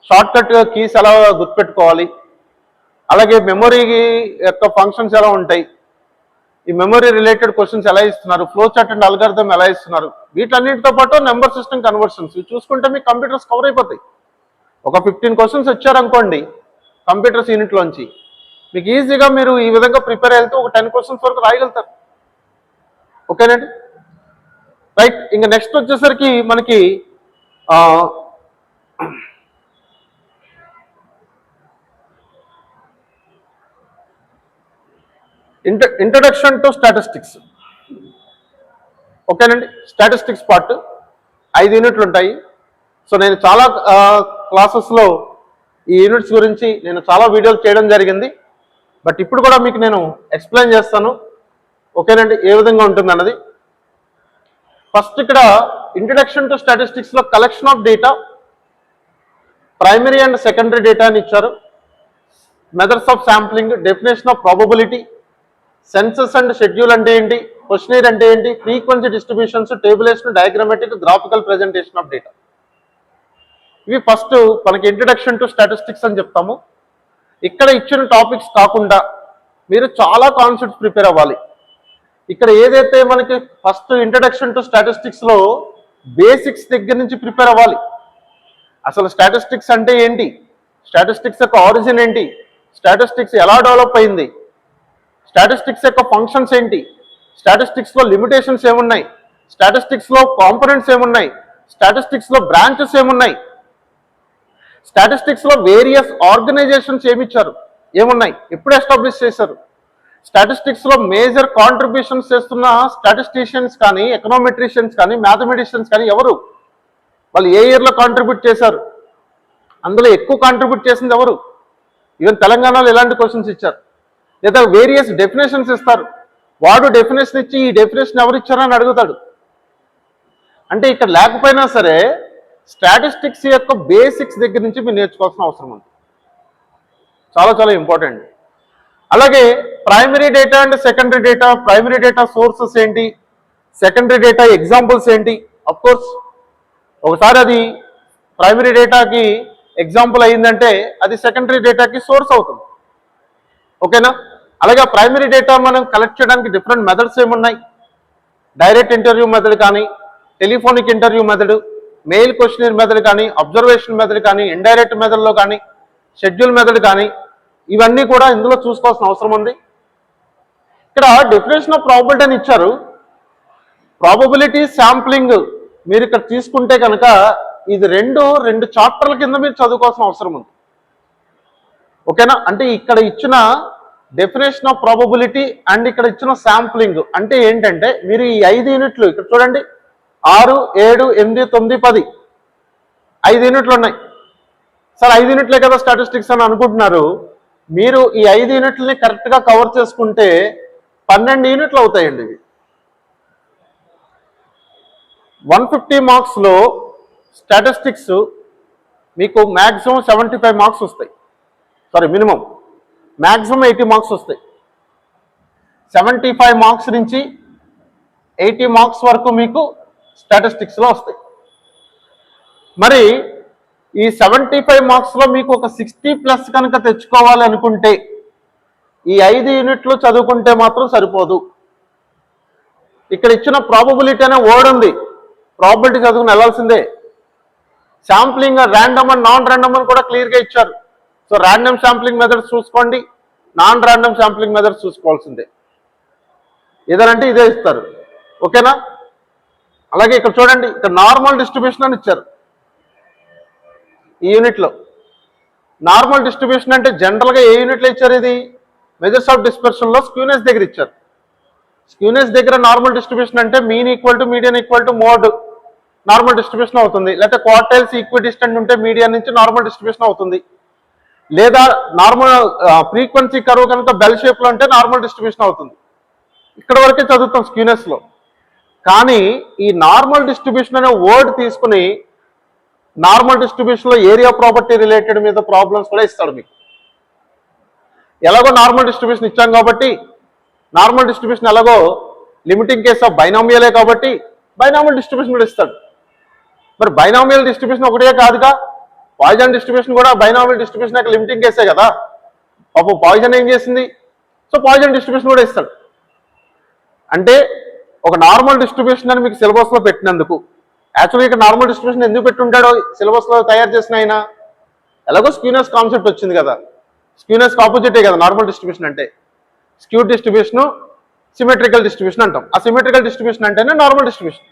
[SPEAKER 1] షార్ట్ కట్ కీస్ ఎలా గుర్తుపెట్టుకోవాలి, అలాగే మెమరీ యొక్క ఫంక్షన్స్ ఎలా ఉంటాయి, ఈ మెమరీ రిలేటెడ్ క్వశ్చన్స్ ఎలా ఇస్తున్నారు, ఫ్లో చార్ట్ అండ్ అల్గారిథం ఎలా ఇస్తున్నారు, వీటన్నిటితో పాటు నెంబర్ సిస్టమ్ కన్వర్షన్స్ ఇవి చూసుకుంటే మీకు కంప్యూటర్స్ కవర్ అయిపోతాయి. ఒక 15 క్వశ్చన్స్ వచ్చారనుకోండి కంప్యూటర్స్ యూనిట్లోంచి, మీకు ఈజీగా మీరు ఈ విధంగా ప్రిపేర్ అయితే ఒక 10 క్వశ్చన్స్ వరకు రాయగలుగుతారు. ఓకేనండి, రైట్. ఇంకా నెక్స్ట్ వచ్చేసరికి మనకి ఇంట్రడక్షన్ టు స్టాటిస్టిక్స్. ఓకేనండి, స్టాటిస్టిక్స్ పార్ట్ 5 యూనిట్లు ఉంటాయి. సో నేను చాలా క్లాసెస్లో ఈ యూనిట్స్ గురించి నేను చాలా వీడియోలు చేయడం జరిగింది. బట్ ఇప్పుడు కూడా మీకు నేను ఎక్స్ప్లెయిన్ చేస్తాను. ఓకేనండి, ఏ విధంగా ఉంటుంది అన్నది. ఫస్ట్ ఇక్కడ ఇంట్రడక్షన్ టు స్టాటిస్టిక్స్లో collection of data, primary and secondary data అని ఇచ్చారు. Methods of sampling, definition of probability, census and schedule అంటే ఏంటి, క్వశ్చనర్ అంటే ఏంటి, frequency distributions, tabulation, diagrammatic, graphical presentation of data. ఇవి ఫస్ట్ మనకి ఇంట్రడక్షన్ టు స్టాటిస్టిక్స్ అని చెప్తాము. ఇక్కడ ఇచ్చిన టాపిక్స్ కాకుండా మీరు చాలా కాన్సెప్ట్స్ ప్రిపేర్ అవ్వాలి. ఇక్కడ ఏదైతే మనకి ఫస్ట్ ఇంట్రడక్షన్ టు స్టాటిస్టిక్స్లో బేసిక్స్ దగ్గర నుంచి ప్రిపేర్ అవ్వాలి. అసలు స్టాటిస్టిక్స్ అంటే ఏంటి, స్టాటిస్టిక్స్ యొక్క ఆరిజిన్ ఏంటి, స్టాటిస్టిక్స్ ఎలా డెవలప్ అయింది, స్టాటిస్టిక్స్ యొక్క ఫంక్షన్స్ ఏంటి, స్టాటిస్టిక్స్లో లిమిటేషన్స్ ఏమున్నాయి, స్టాటిస్టిక్స్లో కాంపోనెంట్స్ ఏమున్నాయి, స్టాటిస్టిక్స్లో బ్రాంచెస్ ఏమున్నాయి, స్టాటిస్టిక్స్లో వేరియస్ ఆర్గనైజేషన్స్ ఏమిచ్చారు, ఏమున్నాయి, ఎప్పుడు ఎస్టాబ్లిష్ చేశారు, స్టాటిస్టిక్స్లో మేజర్ కాంట్రిబ్యూషన్స్ చేస్తున్న స్టాటిస్టిషియన్స్ కానీ, ఎకనామెట్రిషియన్స్ కానీ, మ్యాథమెటిషియన్స్ కానీ ఎవరు, వాళ్ళు ఏ ఇయర్లో కాంట్రిబ్యూట్ చేశారు, అందులో ఎక్కువ కాంట్రిబ్యూట్ చేసింది ఎవరు, ఈవెన్ తెలంగాణలో ఎలాంటి క్వశ్చన్స్ ఇచ్చారు, లేదా వేరియస్ డెఫినేషన్స్ ఇస్తారు, వాడు డెఫినేషన్ ఇచ్చి ఈ డెఫినేషన్ ఎవరు ఇచ్చారని అడుగుతాడు. అంటే ఇక్కడ లేకపోయినా సరే స్టాటిస్టిక్స్ యొక్క బేసిక్స్ దగ్గర నుంచి మీరు నేర్చుకోవాల్సిన అవసరం ఉంది. చాలా చాలా ఇంపార్టెంట్. అలాగే primary data and secondary data, primary data sources ఏంటి, సెకండరీ డేటా ఎగ్జాంపుల్స్ ఏంటి. అఫ్కోర్స్ ఒకసారి అది ప్రైమరీ డేటాకి ఎగ్జాంపుల్ అయిందంటే అది సెకండరీ డేటాకి సోర్స్ అవుతుంది. ఓకేనా. అలాగే ప్రైమరీ డేటా మనం కలెక్ట్ చేయడానికి డిఫరెంట్ మెథడ్స్ ఏమున్నాయి, డైరెక్ట్ ఇంటర్వ్యూ మెథడ్ కానీ, telephonic interview method, mail questionnaire method కానీ, అబ్జర్వేషన్ మెథడ్ కానీ, ఇండైరెక్ట్ మెథడ్లో కానీ, షెడ్యూల్ మెథడ్ కానీ, ఇవన్నీ కూడా ఇందులో చూసుకోవాల్సిన అవసరం ఉంది. ఇక్కడ డెఫినేషన్ ఆఫ్ ప్రాబబిలిటీ అని ఇచ్చారు. ప్రాబబిలిటీ శాంప్లింగ్ మీరు ఇక్కడ తీసుకుంటే కనుక ఇది రెండు చాప్టర్ల కింద మీరు చదువుకోవాల్సిన అవసరం ఉంది. ఓకేనా. అంటే ఇక్కడ ఇచ్చిన డెఫినేషన్ ఆఫ్ ప్రాబబిలిటీ అండ్ ఇక్కడ ఇచ్చిన శాంప్లింగ్ అంటే ఏంటంటే మీరు ఈ 5 యూనిట్లు ఇక్కడ చూడండి, 6, 7, 8, 9, 10 5 యూనిట్లు ఉన్నాయి. సార్ 5 యూనిట్లే కదా స్టాటిస్టిక్స్ అని అనుకుంటున్నారు. మీరు ఈ 5 యూనిట్లని కరెక్ట్గా కవర్ చేసుకుంటే 12 యూనిట్లు అవుతాయండి ఇవి. 150 మార్క్స్లో స్టాటిస్టిక్స్ మీకు మ్యాక్సిమం 75 మార్క్స్ వస్తాయి. సారీ, మినిమం మ్యాక్సిమం 80 మార్క్స్ వస్తాయి. 75 మార్క్స్ నుంచి 80 మార్క్స్ వరకు మీకు స్టాటిస్టిక్స్లో వస్తాయి. మరి ఈ 75 మార్క్స్లో మీకు ఒక 60+ కనుక తెచ్చుకోవాలి అనుకుంటే ఈ 5 యూనిట్లు చదువుకుంటే మాత్రం సరిపోదు. ఇక్కడ ఇచ్చిన ప్రాబబిలిటీ అనే వర్డ్ ఉంది, ప్రాబబిలిటీ చదువుకుని వెళ్ళాల్సిందే. Sampling random and non random అని కూడా క్లియర్గా ఇచ్చారు. సో ర్యాండమ్ శాంప్లింగ్ మెథడ్స్ చూసుకోండి, నాన్ ర్యాండమ్ శాంప్లింగ్ మెథడ్స్ చూసుకోవాల్సిందే. ఏదంటే ఇదే ఇస్తారు. ఓకేనా. అలాగే ఇక్కడ చూడండి, ఇక్కడ నార్మల్ డిస్ట్రిబ్యూషన్ అని ఇచ్చారు. ఈ యూనిట్లో నార్మల్ డిస్ట్రిబ్యూషన్ అంటే జనరల్గా ఏ యూనిట్లో ఇచ్చారు, ఇది మెజర్స్ ఆఫ్ డిస్పర్షన్లో స్క్యూనెస్ దగ్గర ఇచ్చారు. స్క్యూనెస్ దగ్గర నార్మల్ డిస్ట్రిబ్యూషన్ అంటే mean equal to median equal to mode normal distribution అవుతుంది. లేకపోతే క్వార్టైల్స్ ఈక్వి డిస్టెంట్ ఉంటే మీడియన్ నుంచి నార్మల్ డిస్ట్రిబ్యూషన్ అవుతుంది. లేదా నార్మల్ ఫ్రీక్వెన్సీ కర్వ్ కనుక బెల్ షేప్లో ఉంటే నార్మల్ డిస్ట్రిబ్యూషన్ అవుతుంది. ఇక్కడ వరకే చదువుతాం స్క్యూనెస్లో. కానీ ఈ నార్మల్ డిస్ట్రిబ్యూషన్ అనే వర్డ్ తీసుకుని నార్మల్ డిస్ట్రిబ్యూషన్లో ఏరియా ప్రాపర్టీ రిలేటెడ్ మీద ప్రాబ్లమ్స్ కూడా ఇస్తాడు మీకు. ఎలాగో నార్మల్ డిస్ట్రిబ్యూషన్ ఇచ్చాం కాబట్టి, నార్మల్ డిస్ట్రిబ్యూషన్ ఎలాగో లిమిటింగ్ కేస్ ఆఫ్ బైనామియలే కాబట్టి బైనామియల్ డిస్ట్రిబ్యూషన్ కూడా ఇస్తాడు. మరి బైనామియల్ డిస్ట్రిబ్యూషన్ ఒకటే కాదుగా, పాయిజన్ డిస్ట్రిబ్యూషన్ కూడా బైనామియల్ డిస్ట్రిబ్యూషన్ యొక్క లిమిటింగ్ కేసే కదా. పాపం పాయిజన్ ఏం చేసింది, సో పాయిజన్ డిస్ట్రిబ్యూషన్ కూడా ఇస్తాడు. అంటే ఒక నార్మల్ డిస్ట్రిబ్యూషన్ అని మీకు సిలబస్లో పెట్టినందుకు, యాక్చువల్గా ఇక్కడ నార్మల్ డిస్ట్రిబ్యూషన్ ఎందుకు పెట్టుంటాడో సిలబస్లో తయారు చేసిన ఆయన, ఎలాగో స్క్యూనెస్ కాన్సెప్ట్ వచ్చింది కదా. స్క్యూనెస్ ఆపోజిటే కదా నార్మల్ డిస్ట్రిబ్యూషన్ అంటే. స్క్యూడ్ డిస్ట్రిబ్యూషన్, సిమెట్రికల్ డిస్ట్రిబ్యూషన్ అంటాం. ఆ సిమెట్రికల్ డిస్ట్రిబ్యూషన్ అంటేనే నార్మల్ డిస్ట్రిబ్యూషన్.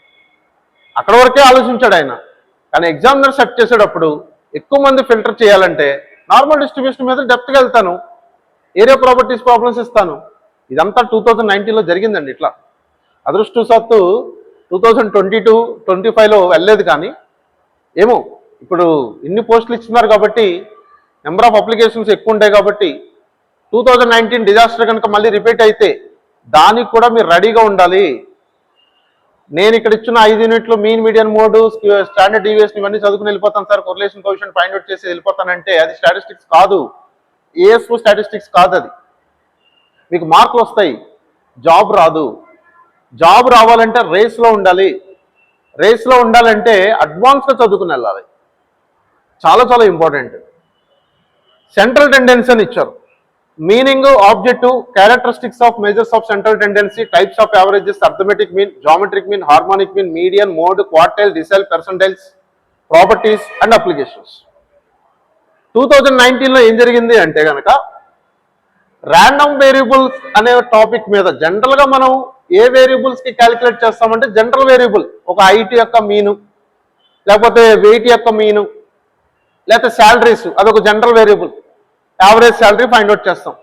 [SPEAKER 1] అక్కడ వరకే ఆలోచించాడు ఆయన. కానీ ఎగ్జామినర్ సెట్ చేసేటప్పుడు ఎక్కువ మంది ఫిల్టర్ చేయాలంటే నార్మల్ డిస్ట్రిబ్యూషన్ మీద డెప్త్గా వెళ్తాను, ఏరియా ప్రాపర్టీస్ ప్రాబ్లమ్స్ ఇస్తాను, ఇదంతా 2019లో జరిగిందండి. ఇట్లా అదృష్టవశాత్తు 2022-25లో వెళ్ళలేదు. కానీ ఏమో ఇప్పుడు ఇన్ని పోస్టులు ఇస్తున్నారు కాబట్టి నెంబర్ ఆఫ్ అప్లికేషన్స్ ఎక్కువ ఉంటాయి కాబట్టి 2019 డిజాస్టర్ కనుక మళ్ళీ రిపీట్ అయితే దానికి కూడా మీరు రెడీగా ఉండాలి. నేను ఇక్కడ ఇచ్చిన 5 యూనిట్లు mean median mode standard deviation ఇవన్నీ చదువుకుని వెళ్ళిపోతాను sir, correlation coefficient find out చేసి వెళ్ళిపోతానంటే అది స్టాటిస్టిక్స్ కాదు. ఏఎస్ఓ స్టాటిస్టిక్స్ కాదు. అది మీకు మార్కులు వస్తాయి, జాబ్ రాదు. జాబ్ రావాలంటే రేస్లో ఉండాలి. రేస్లో ఉండాలంటే అడ్వాన్స్గా చదువుకుని వెళ్ళాలి. చాలా చాలా ఇంపార్టెంట్. సెంట్రల్ టెండెన్సీ అని ఇచ్చారు. Meaning, objective, characteristics of measures of central tendency, types of averages, arithmetic mean, geometric mean, harmonic mean, median, mode, quartile, decile, percentiles, properties and applications. 2019లో ఏం జరిగింది అంటే కనుక ర్యాండమ్ వేరియబుల్స్ అనే టాపిక్ మీద జనరల్గా మనం ఏ వేరియబుల్స్కి క్యాలిక్యులేట్ చేస్తామంటే జనరల్ వేరియబుల్, ఒక హైట్ యొక్క మీను, లేకపోతే వెయిట్ యొక్క మీను, లేకపోతే శాలరీస్ అదొక general variable, average salary find out చేస్తాం.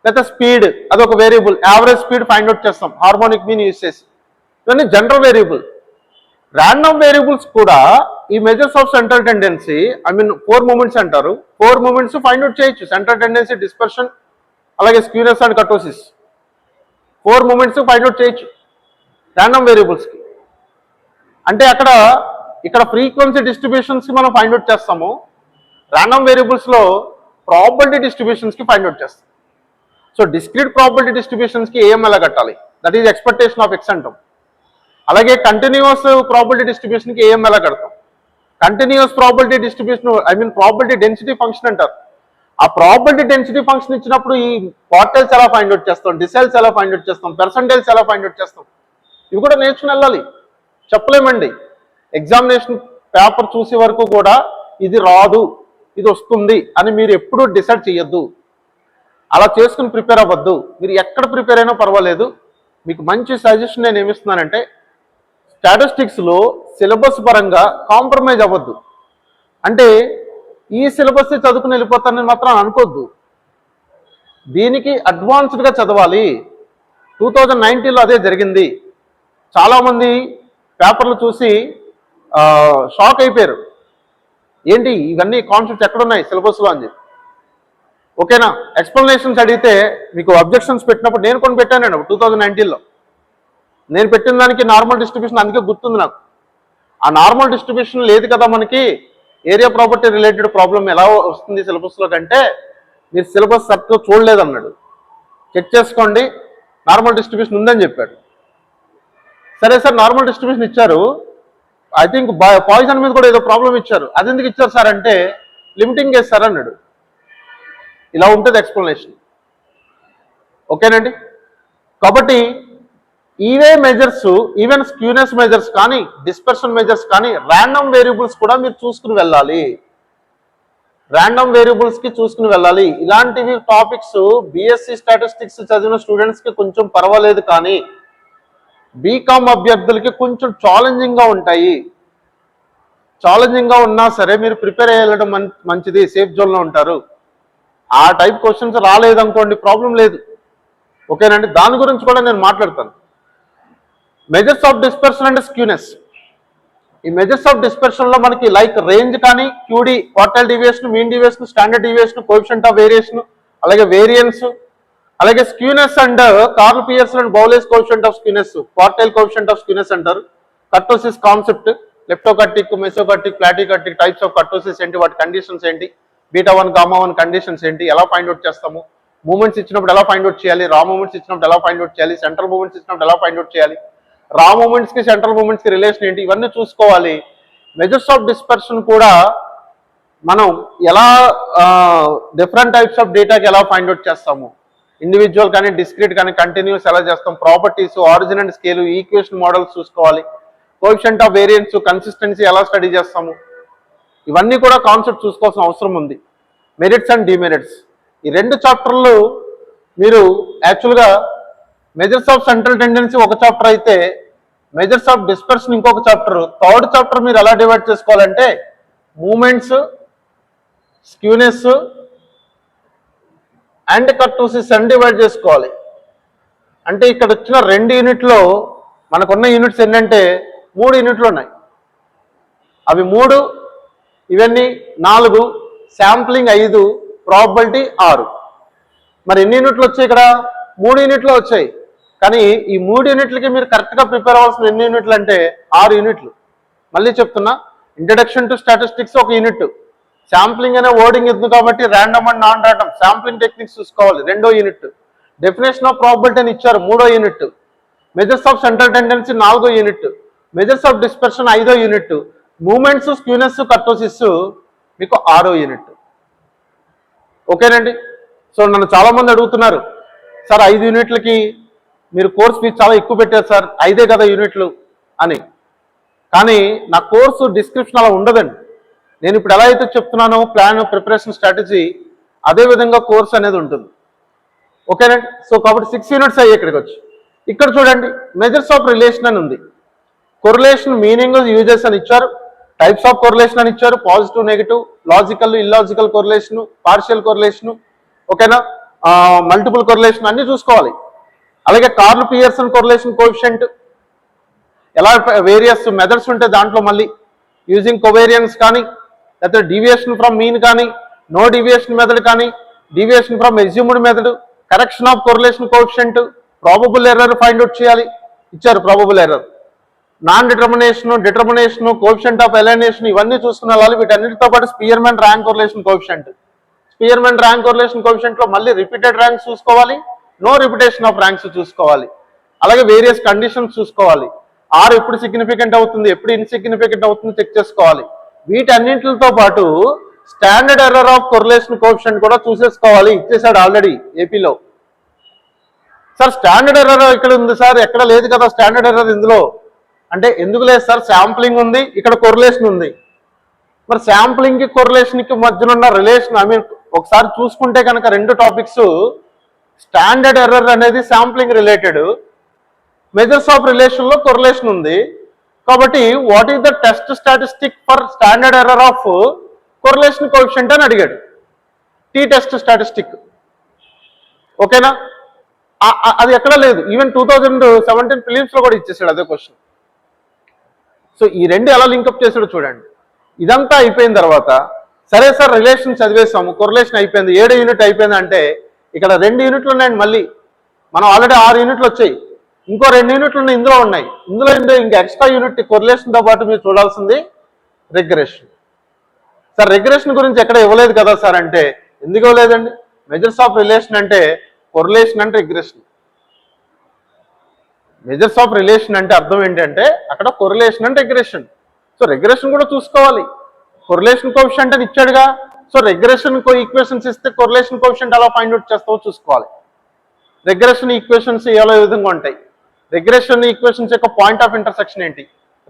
[SPEAKER 1] లేకపోతే స్పీడ్ అదొక variable, average speed find out చేస్తాం హార్మోనిక్ మీన్ యూజ్ చేసి. ఇవన్నీ జనరల్ వేరియబుల్. ర్యాండమ్ వేరియబుల్స్ కూడా ఈ measures of central tendency 4 moments అంటారు. 4 మూమెంట్స్ ఫైండ్ అవుట్ చేయొచ్చు. సెంట్రల్ టెండెన్సీ, డిస్పర్షన్, అలాగే skewness and kurtosis. 4 moments find out చేయొచ్చు ర్యాండమ్ వేరియబుల్స్కి. అంటే ఇక్కడ ఫ్రీక్వెన్సీ డిస్ట్రిబ్యూషన్స్కి మనం ఫైండ్ అవుట్ చేస్తాము. ర్యాండమ్ వేరియబుల్స్లో ప్రాబబిలిటీ డిస్ట్రిబ్యూషన్స్కి ఫైండ్ అవుట్ చేస్తాం. సో డిస్క్రీట్ ప్రాబబిలిటీ డిస్ట్రిబ్యూషన్స్కి ఏఎం ఎలా కట్టాలి, that is expectation of X అంటాం. అలాగే కంటిన్యూస్ ప్రాబబిలిటీ డిస్ట్రిబ్యూషన్కి ఏఎం ఎలా కడతాం. Continuous probability distribution probability density function అంటారు. ఆ ప్రాబబిలిటీ డెన్సిటీ ఫంక్షన్ ఇచ్చినప్పుడు ఈ క్వార్టైల్స్ ఎలా ఫైండ్ అవుట్ చేస్తాం, డిసైల్స్ ఎలా ఫైండ్ అవుట్ చేస్తాం, పర్సంటైల్స్ ఎలా ఫైండ్ అవుట్ చేస్తాం, ఇవి కూడా నేర్చుకుని వెళ్ళాలి. చెప్పలేమండి. ఎగ్జామినేషన్ పేపర్ చూసే వరకు కూడా ఇది రాదు, ఇది వస్తుంది అని మీరు ఎప్పుడూ డిసైడ్ చేయొద్దు. అలా చేసుకుని ప్రిపేర్ అవ్వద్దు. మీరు ఎక్కడ ప్రిపేర్ అయినా పర్వాలేదు. మీకు మంచి సజెషన్ నేను ఏమిస్తున్నానంటే స్టాటిస్టిక్స్లో సిలబస్ పరంగా కాంప్రమైజ్ అవ్వద్దు. అంటే ఈ సిలబస్ చదువుకుని వెళ్ళిపోతానని మాత్రం అనుకోద్దు. దీనికి అడ్వాన్స్డ్గా చదవాలి. 2019లో అదే జరిగింది. చాలామంది పేపర్లు చూసి షాక్ అయిపోయారు. ఏంటి ఇవన్నీ కాన్సెప్ట్స్ ఎక్కడున్నాయి సిలబస్లో అని చెప్పి. ఓకేనా, ఎక్స్ప్లెనేషన్స్ అడిగితే మీకు అబ్జెక్షన్స్ పెట్టినప్పుడు నేను కొన్ని పెట్టానండి 2019లో. నేను పెట్టిన దానికి నార్మల్ డిస్ట్రిబ్యూషన్ అందుకే గుర్తుంది నాకు. ఆ నార్మల్ డిస్ట్రిబ్యూషన్ లేదు కదా మనకి, ఏరియా ప్రాపర్టీ రిలేటెడ్ ప్రాబ్లం ఎలా వస్తుంది సిలబస్లో కంటే మీరు సిలబస్ సరిగ్గా చూడలేదన్నాడు. చెక్ చేసుకోండి, నార్మల్ డిస్ట్రిబ్యూషన్ ఉందని చెప్పాడు. సరే సార్ నార్మల్ డిస్ట్రిబ్యూషన్ ఇచ్చారు, ఐ థింక్ పాయిజన్ మీద కూడా ఏదో ప్రాబ్లం ఇచ్చారు, అది ఎందుకు ఇచ్చారు సార్ అంటే లిమిటింగ్ చేస్తారు అన్నాడు. ఇలా ఉంటుంది ఎక్స్ప్లెనేషన్. ఓకేనండి. కాబట్టి ఈవే మెజర్స్, ఈవెన్ స్క్యూనెస్ మెజర్స్ కానీ, డిస్పర్షన్ మెజర్స్ కానీ, ర్యాండమ్ వేరియబుల్స్ కూడా మీరు చూసుకుని వెళ్ళాలి. ర్యాండమ్ వేరియబుల్స్కి చూసుకుని వెళ్ళాలి. ఇలాంటివి టాపిక్స్ బీఎస్సీ స్టాటిస్టిక్స్ చదివిన స్టూడెంట్స్కి కొంచెం పర్వాలేదు, కానీ బీకామ్ అభ్యర్థులకి కొంచెం ఛాలెంజింగ్గా ఉంటాయి. ఛాలెంజింగ్గా ఉన్నా సరే మీరు ప్రిపేర్ అయ్యడం మంచిది, సేఫ్ జోన్లో ఉంటారు. ఆ టైప్ క్వశ్చన్స్ రాలేదనుకోండి ప్రాబ్లం లేదు. ఓకేనండి, దాని గురించి కూడా నేను మాట్లాడతాను. Measures of dispersion and skewness. ఈ మెజర్స్ ఆఫ్ డిస్పర్షన్లో మనకి లైక్ రేంజ్ కానీ, QD, quartile deviation, mean deviation, standard deviation, coefficient of variation, అలాగే వేరియన్స్, అలాగే skewness and Karl Pearson and Bowley's coefficient of skewness, quartile coefficient of skewness అంటారు. Kurtosis concept, leptokurtic, mesokurtic, platykurtic types of kurtosis ఏంటి, వాటి conditions ఏంటి, beta 1, gamma 1 conditions ఏంటి, ఎలా find out చేస్తాము, moments ఇచ్చినప్పుడు ఎలా ఫైండ్ అవుట్ చేయాలి, రా మూమెంట్స్ ఇచ్చినప్పుడు ఎలా ఫైండ్ అవుట్ చేయాలి, సెంట్రల్ మూమెంట్స్ ఇచ్చినప్పుడు ఎలా ఫైండ్ అవుట్ చేయాలి, రా మూమెంట్స్కి సెంట్రల్ మూమెంట్స్కి రిలేషన్ ఏంటి, ఇవన్నీ చూసుకోవాలి. మెజర్స్ ఆఫ్ డిస్పర్షన్ కూడా మనం ఎలా డిఫరెంట్ టైప్స్ ఆఫ్ డేటాకి ఎలా ఫైండ్ అవుట్ చేస్తాము, ఇండివిజువల్ కానీ, డిస్క్రీట్ కానీ, కంటిన్యూస్ ఎలా చేస్తాం, properties, origin and scale, equation models చూసుకోవాలి, కోఎఫిషియంట్ ఆఫ్ వేరియన్స్, కన్సిస్టెన్సీ ఎలా స్టడీ చేస్తాము, ఇవన్నీ కూడా కాన్సెప్ట్ చూసుకోవాల్సిన అవసరం ఉంది. మెరిట్స్ అండ్ డిమెరిట్స్, ఈ 2 చాప్టర్లు మీరు యాక్చువల్గా మెజర్స్ ఆఫ్ సెంట్రల్ టెండెన్సీ ఒక చాప్టర్ అయితే మెజర్స్ ఆఫ్ డిస్పర్షన్ ఇంకొక చాప్టర్. థర్డ్ చాప్టర్ మీరు ఎలా డివైడ్ చేసుకోవాలంటే మూమెంట్స్, స్క్యూనెస్ అండ్ కర్టోసిస్ అని డివైడ్ చేసుకోవాలి. అంటే ఇక్కడ వచ్చిన 2 యూనిట్లో మనకున్న యూనిట్స్ ఏంటంటే 3 యూనిట్లు ఉన్నాయి. అవి 3, ఇవన్నీ 4, శాంప్లింగ్ 5, ప్రాబబిలిటీ 6. మరి ఎన్ని యూనిట్లు వచ్చాయి ఇక్కడ? 3 యూనిట్లు వచ్చాయి. కానీ ఈ 3 యూనిట్లకి మీరు కరెక్ట్గా ప్రిపేర్ అవ్వాల్సిన ఎన్ని యూనిట్లు అంటే 6 యూనిట్లు. మళ్ళీ చెప్తున్నా, introduction to statistics 1 unit, sampling అనే వర్డింగ్ ఉంది కాబట్టి random and non random sampling techniques చూసుకోవాలి 2వ యూనిట్, డెఫినేషన్ ఆఫ్ ప్రాబబిలిటీ అని ఇచ్చారు 3వ unit, measures of central tendency 4వ యూనిట్, మెజర్స్ ఆఫ్ డిస్పర్షన్ 5వ యూనిట్, మూమెంట్స్, స్క్యూనెస్, కర్టోసిస్ మీకు 6వ యూనిట్. ఓకేనండి. సో నన్ను చాలా మంది అడుగుతున్నారు, సార్ 5 యూనిట్లకి మీరు కోర్స్ ఫీజు చాలా ఎక్కువ పెట్టారు సార్, 5 కదా యూనిట్లు అని. కానీ నా కోర్సు డిస్క్రిప్షన్ అలా ఉండదండి. నేను ఇప్పుడు ఎలా అయితే చెప్తున్నానో ప్లాన్, ప్రిపరేషన్, స్ట్రాటజీ, అదేవిధంగా కోర్స్ అనేది ఉంటుంది. ఓకేనండి. సో కాబట్టి 6 యూనిట్స్ అయ్యి ఇక్కడికి వచ్చి ఇక్కడ చూడండి, మెజర్స్ ఆఫ్ రిలేషన్ అని ఉంది, కొరిలేషన్ మీనింగ్, యూజెస్ అని ఇచ్చారు, టైప్స్ ఆఫ్ కొరిలేషన్ అని ఇచ్చారు, positive, negative, logical, illogical correlation, partial correlation, ఓకేనా, మల్టిపుల్ కొరిలేషన్ అన్ని చూసుకోవాలి. అలాగే కార్ల్ పియర్సన్ కొరిలేషన్ కోఎఫిషియంట్, ఎలా వేరియస్ మెథడ్స్ ఉంటే దాంట్లో మళ్ళీ యూజింగ్ కోవేరియన్స్ కానీ, లేకపోతే డీవియేషన్ ఫ్రమ్ మీన్ కానీ, నో డీవియేషన్ మెథడ్ కానీ, deviation from assumed method, correction of correlation coefficient, probable error find out చేయాలి, ఇచ్చారు probable error, non determination, coefficient of alienation, ఇవన్నీ చూసుకున్న వాళ్ళు. వీటన్నిటితో పాటు Spearman rank correlation coefficient, Spearman rank correlation coefficient లో మళ్ళీ రిపీటెడ్ ర్యాంక్స్ చూసుకోవాలి, నో రిపిటేషన్ ఆఫ్ ర్యాంక్స్ చూసుకోవాలి, అలాగే వేరియస్ కండిషన్స్ చూసుకోవాలి, ఆర్ ఎప్పుడు సిగ్నిఫికెంట్ అవుతుంది, ఎప్పుడు ఇన్సిగ్నిఫికెంట్ అవుతుంది చెక్ చేసుకోవాలి. వీటన్నింటితో పాటు standard error of correlation coefficient కూడా చూసేసుకోవాలి, ఇచ్చేసాడు ఆల్రెడీ ఏపీలో. సార్ స్టాండర్డ్ ఎర్రర్ ఇక్కడ ఉంది సార్, ఎక్కడ లేదు కదా స్టాండర్డ్ ఎర్రర్ ఇందులో అంటే, ఎందుకు లేదు సార్, శాంప్లింగ్ ఉంది, ఇక్కడ కొరిలేషన్ ఉంది. మరి శాంప్లింగ్ కి కొరిలేషన్ కి మధ్యన ఉన్న రిలేషన్, ఐ మీన్ ఒకసారి చూసుకుంటే కనుక 2 టాపిక్స్, స్టాండర్డ్ ఎర్రర్ అనేది sampling related, measures of relation లో కొరిలేషన్ ఉంది. కాబట్టి what is the test statistic for standard error of correlation coefficient అని అడిగాడు, టీ టెస్ట్ స్టాటిస్టిక్. ఓకేనా, అది ఎక్కడ లేదు, ఈవెన్ 2017 ఫిలిమ్స్ లో కూడా ఇచ్చేసాడు అదే క్వశ్చన్. సో ఈ 2 ఎలా లింకప్ చేసాడో చూడండి. ఇదంతా అయిపోయిన తర్వాత సరే సార్ రిలేషన్ చదివేసాము, కొరిలేషన్ అయిపోయింది, 7 యూనిట్ అయిపోయింది అంటే ఇక్కడ 2 యూనిట్లు ఉన్నాయండి. మళ్ళీ మనం ఆల్రెడీ 6 యూనిట్లు వచ్చాయి, ఇంకో 2 యూనిట్లు ఇందులో ఉన్నాయి. ఇందులో ఇంకా ఎక్స్ట్రా యూనిట్ కొరిలేషన్తో పాటు మీరు చూడాల్సింది రెగ్రెషన్. సార్ రెగ్రెషన్ గురించి ఎక్కడ ఇవ్వలేదు కదా సార్ అంటే, ఎందుకు ఇవ్వలేదండి? మెజర్స్ ఆఫ్ రిలేషన్ అంటే కొరిలేషన్ అంటే రెగ్రెషన్. మెజర్స్ ఆఫ్ రిలేషన్ అంటే అర్థం ఏంటంటే అక్కడ కొరిలేషన్ అంటే రెగ్రెషన్. సో రెగ్రెషన్ కూడా చూసుకోవాలి. కొరిలేషన్ కోఎఫిషియంట్ అని ఇచ్చాడుగా, సో రెగ్రెషన్ ఈక్వేషన్స్ ఇస్తే కొరిలేషన్ కోఎఫిషియంట్ ఎలా ఫైండ్ అవుట్ చేస్తావో చూసుకోవాలి. రెగ్రెషన్ ఈక్వేషన్స్ ఎలా విధంగా ఉంటాయి, రెగ్రెషన్ ఈక్వేషన్స్ యొక్క పాయింట్ ఆఫ్ ఇంటర్సెక్షన్ ఏంటి,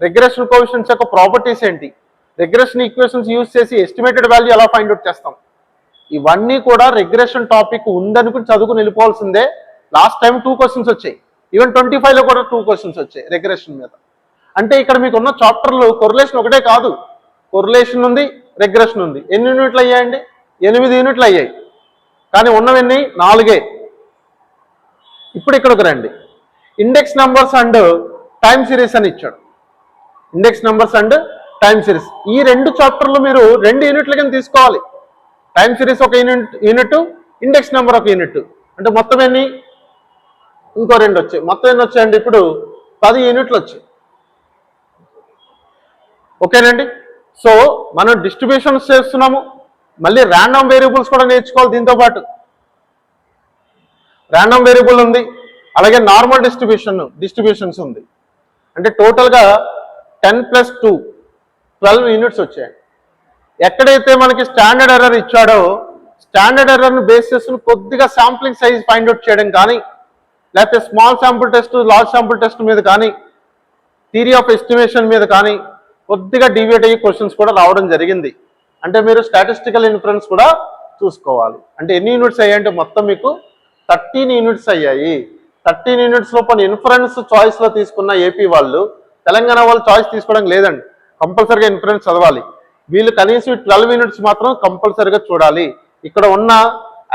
[SPEAKER 1] రెగ్రెషన్ కోఎఫిషియంట్స్ యొక్క ప్రాపర్టీస్ ఏంటి, రెగ్రెషన్ ఈక్వేషన్స్ యూజ్ చేసి ఎస్టిమేటెడ్ వాల్యూ ఎలా ఫైండ్ అవుట్ చేస్తాం, ఇవన్నీ కూడా రెగ్రెషన్ టాపిక్ ఉందనుకుని చదువుకుని వెళ్ళిపోవాల్సిందే. లాస్ట్ టైం 2 క్వశ్చన్స్ వచ్చాయి, ఈవెన్ 25లో కూడా 2 క్వశ్చన్స్ వచ్చాయి రెగ్రెషన్ మీద. అంటే ఇక్కడ మీకు ఉన్న చాప్టర్లు కొరిలేషన్ ఒకటే కాదు, కొరిలేషన్ ఉంది, రెగ్రెషన్ ఉంది. ఎన్ని యూనిట్లు అయ్యాయండి? 8 యూనిట్లు అయ్యాయి. కానీ ఉన్నవన్నీ 4. ఇప్పుడు ఇక్కడికి రండి, index numbers and time series అని ఇచ్చాడు. Index numbers and time series ఈ 2 చాప్టర్లు మీరు 2 యూనిట్ల కింద తీసుకోవాలి. Time series 1 unit, index number 1 unit. అంటే మొత్తం ఎన్ని? ఇంకో 2 వచ్చాయి. మొత్తం ఎన్ని వచ్చాయండి? ఇప్పుడు 10 యూనిట్లు వచ్చాయి. ఓకేనండి. సో మనం డిస్ట్రిబ్యూషన్స్ చేస్తున్నాము, మళ్ళీ ర్యాండమ్ వేరియబుల్స్ కూడా నేర్చుకోవాలి. దీంతో పాటు ర్యాండమ్ వేరియబుల్ ఉంది, అలాగే నార్మల్ డిస్ట్రిబ్యూషన్స్ ఉంది. అంటే టోటల్గా 10 + 2 12 యూనిట్స్ వచ్చాయి. ఎక్కడైతే మనకి స్టాండర్డ్ ఎర్రర్ ఇచ్చాడో స్టాండర్డ్ ఎర్రర్ను బేస్ చేసుకుని కొద్దిగా శాంప్లింగ్ సైజ్ ఫైండ్ అవుట్ చేయడం కానీ, లేకపోతే small sample test, large sample test మీద కానీ, థియరీ ఆఫ్ ఎస్టిమేషన్ మీద కానీ కొద్దిగా డివియేట్ అయ్యి క్వశ్చన్స్ కూడా రావడం జరిగింది. అంటే మీరు స్టాటిస్టికల్ ఇన్ఫరెన్స్ కూడా చూసుకోవాలి. అంటే ఎన్ని యూనిట్స్ అయ్యాయంటే మొత్తం మీకు 13 యూనిట్స్ అయ్యాయి. 13 యూనిట్స్ లోపల ఇన్ఫరెన్స్ చాయిస్లో తీసుకున్న ఏపీ వాళ్ళు, తెలంగాణ వాళ్ళు చాయిస్ తీసుకోవడం లేదండి, కంపల్సరీగా ఇన్ఫరెన్స్ చదవాలి. వీళ్ళు కనీసం 12 యూనిట్స్ మాత్రం కంపల్సరీగా చూడాలి. ఇక్కడ ఉన్న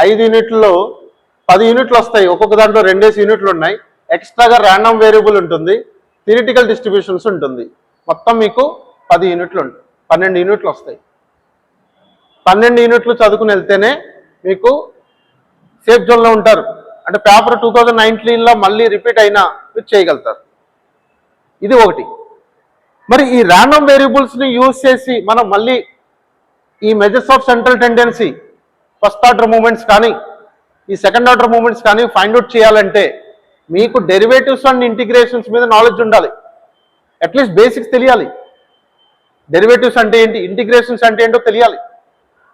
[SPEAKER 1] 5 యూనిట్లలో 10 యూనిట్లు వస్తాయి, ఒక్కొక్క దాంట్లో 2 యూనిట్లు ఉన్నాయి. ఎక్స్ట్రాగా ర్యాండమ్ వేరియబుల్ ఉంటుంది, థియరిటికల్ డిస్ట్రిబ్యూషన్స్ ఉంటుంది. మొత్తం మీకు 10 యూనిట్లు ఉంటుంది, 12 యూనిట్లు వస్తాయి. 12 యూనిట్లు చదువుకుని వెళ్తేనే మీకు సేఫ్ జోన్లో ఉంటారు. అంటే పేపర్ 2019లో మళ్ళీ రిపీట్ అయినా మీరు చేయగలుగుతారు. ఇది ఒకటి. మరి ఈ ర్యాండమ్ వేరియబుల్స్ని యూజ్ చేసి మనం మళ్ళీ ఈ measures of central tendency, first order moments కానీ ఈ సెకండ్ ఆర్డర్ మూమెంట్స్ కానీ ఫైండ్ అవుట్ చేయాలంటే మీకు డెరివేటివ్స్ అండ్ ఇంటిగ్రేషన్స్ మీద నాలెడ్జ్ ఉండాలి. అట్లీస్ట్ బేసిక్స్ తెలియాలి. డెరివేటివ్స్ అంటే ఏంటి, ఇంటిగ్రేషన్స్ అంటే ఏంటో తెలియాలి.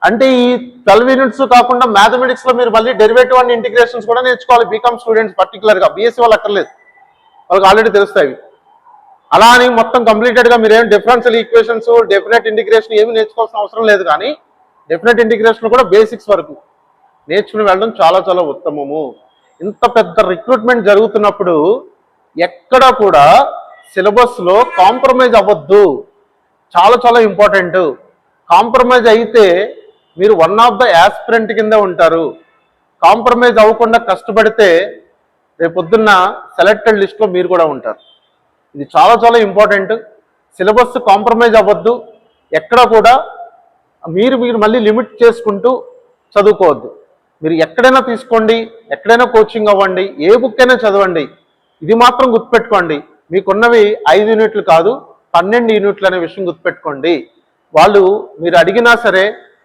[SPEAKER 1] అంటే ఈ 12 యూనిట్స్ కాకుండా మ్యాథమెటిక్స్లో మీరు మళ్ళీ డెరివేటివ్ అండ్ ఇంటిగ్రేషన్స్ కూడా నేర్చుకోవాలి. బీకామ్ స్టూడెంట్స్ పర్టికులర్గా, బీఎస్సీ వాళ్ళు అక్కర్లేదు, వాళ్ళకి ఆల్రెడీ తెలుస్తాయి. అలా అని మొత్తం కంప్లీటెడ్గా మీరు ఏం డిఫరెన్షియల్ ఈక్వేషన్స్, డెఫినెట్ ఇంటిగ్రేషన్ ఏమి నేర్చుకోవాల్సిన అవసరం లేదు. కానీ డెఫినెట్ ఇంటిగ్రేషన్ కూడా బేసిక్స్ వరకు నేర్చుకుని వెళ్ళడం చాలా చాలా ఉత్తమము. ఇంత పెద్ద రిక్రూట్మెంట్ జరుగుతున్నప్పుడు ఎక్కడ కూడా సిలబస్లో కాంప్రమైజ్ అవ్వద్దు. చాలా చాలా ఇంపార్టెంట్. కాంప్రమైజ్ అయితే మీరు వన్ ఆఫ్ ద యాస్పిరెంట్ కింద ఉంటారు. కాంప్రమైజ్ అవ్వకుండా కష్టపడితే రేపొద్దున్న సెలెక్టెడ్ లిస్ట్లో మీరు కూడా ఉంటారు. ఇది చాలా చాలా ఇంపార్టెంట్. సిలబస్ కాంప్రమైజ్ అవ్వద్దు. ఎక్కడ కూడా మీరు మళ్ళీ లిమిట్ చేసుకుంటూ చదువుకోవద్దు. మీరు ఎక్కడైనా తీసుకోండి, ఎక్కడైనా కోచింగ్ అవ్వండి, ఏ బుక్ అయినా చదవండి. ఇది మాత్రం గుర్తుపెట్టుకోండి, మీకున్నవి 5 యూనిట్లు కాదు 12 యూనిట్లు అనే విషయం గుర్తుపెట్టుకోండి. వాళ్ళు మీరు అడిగినా సరే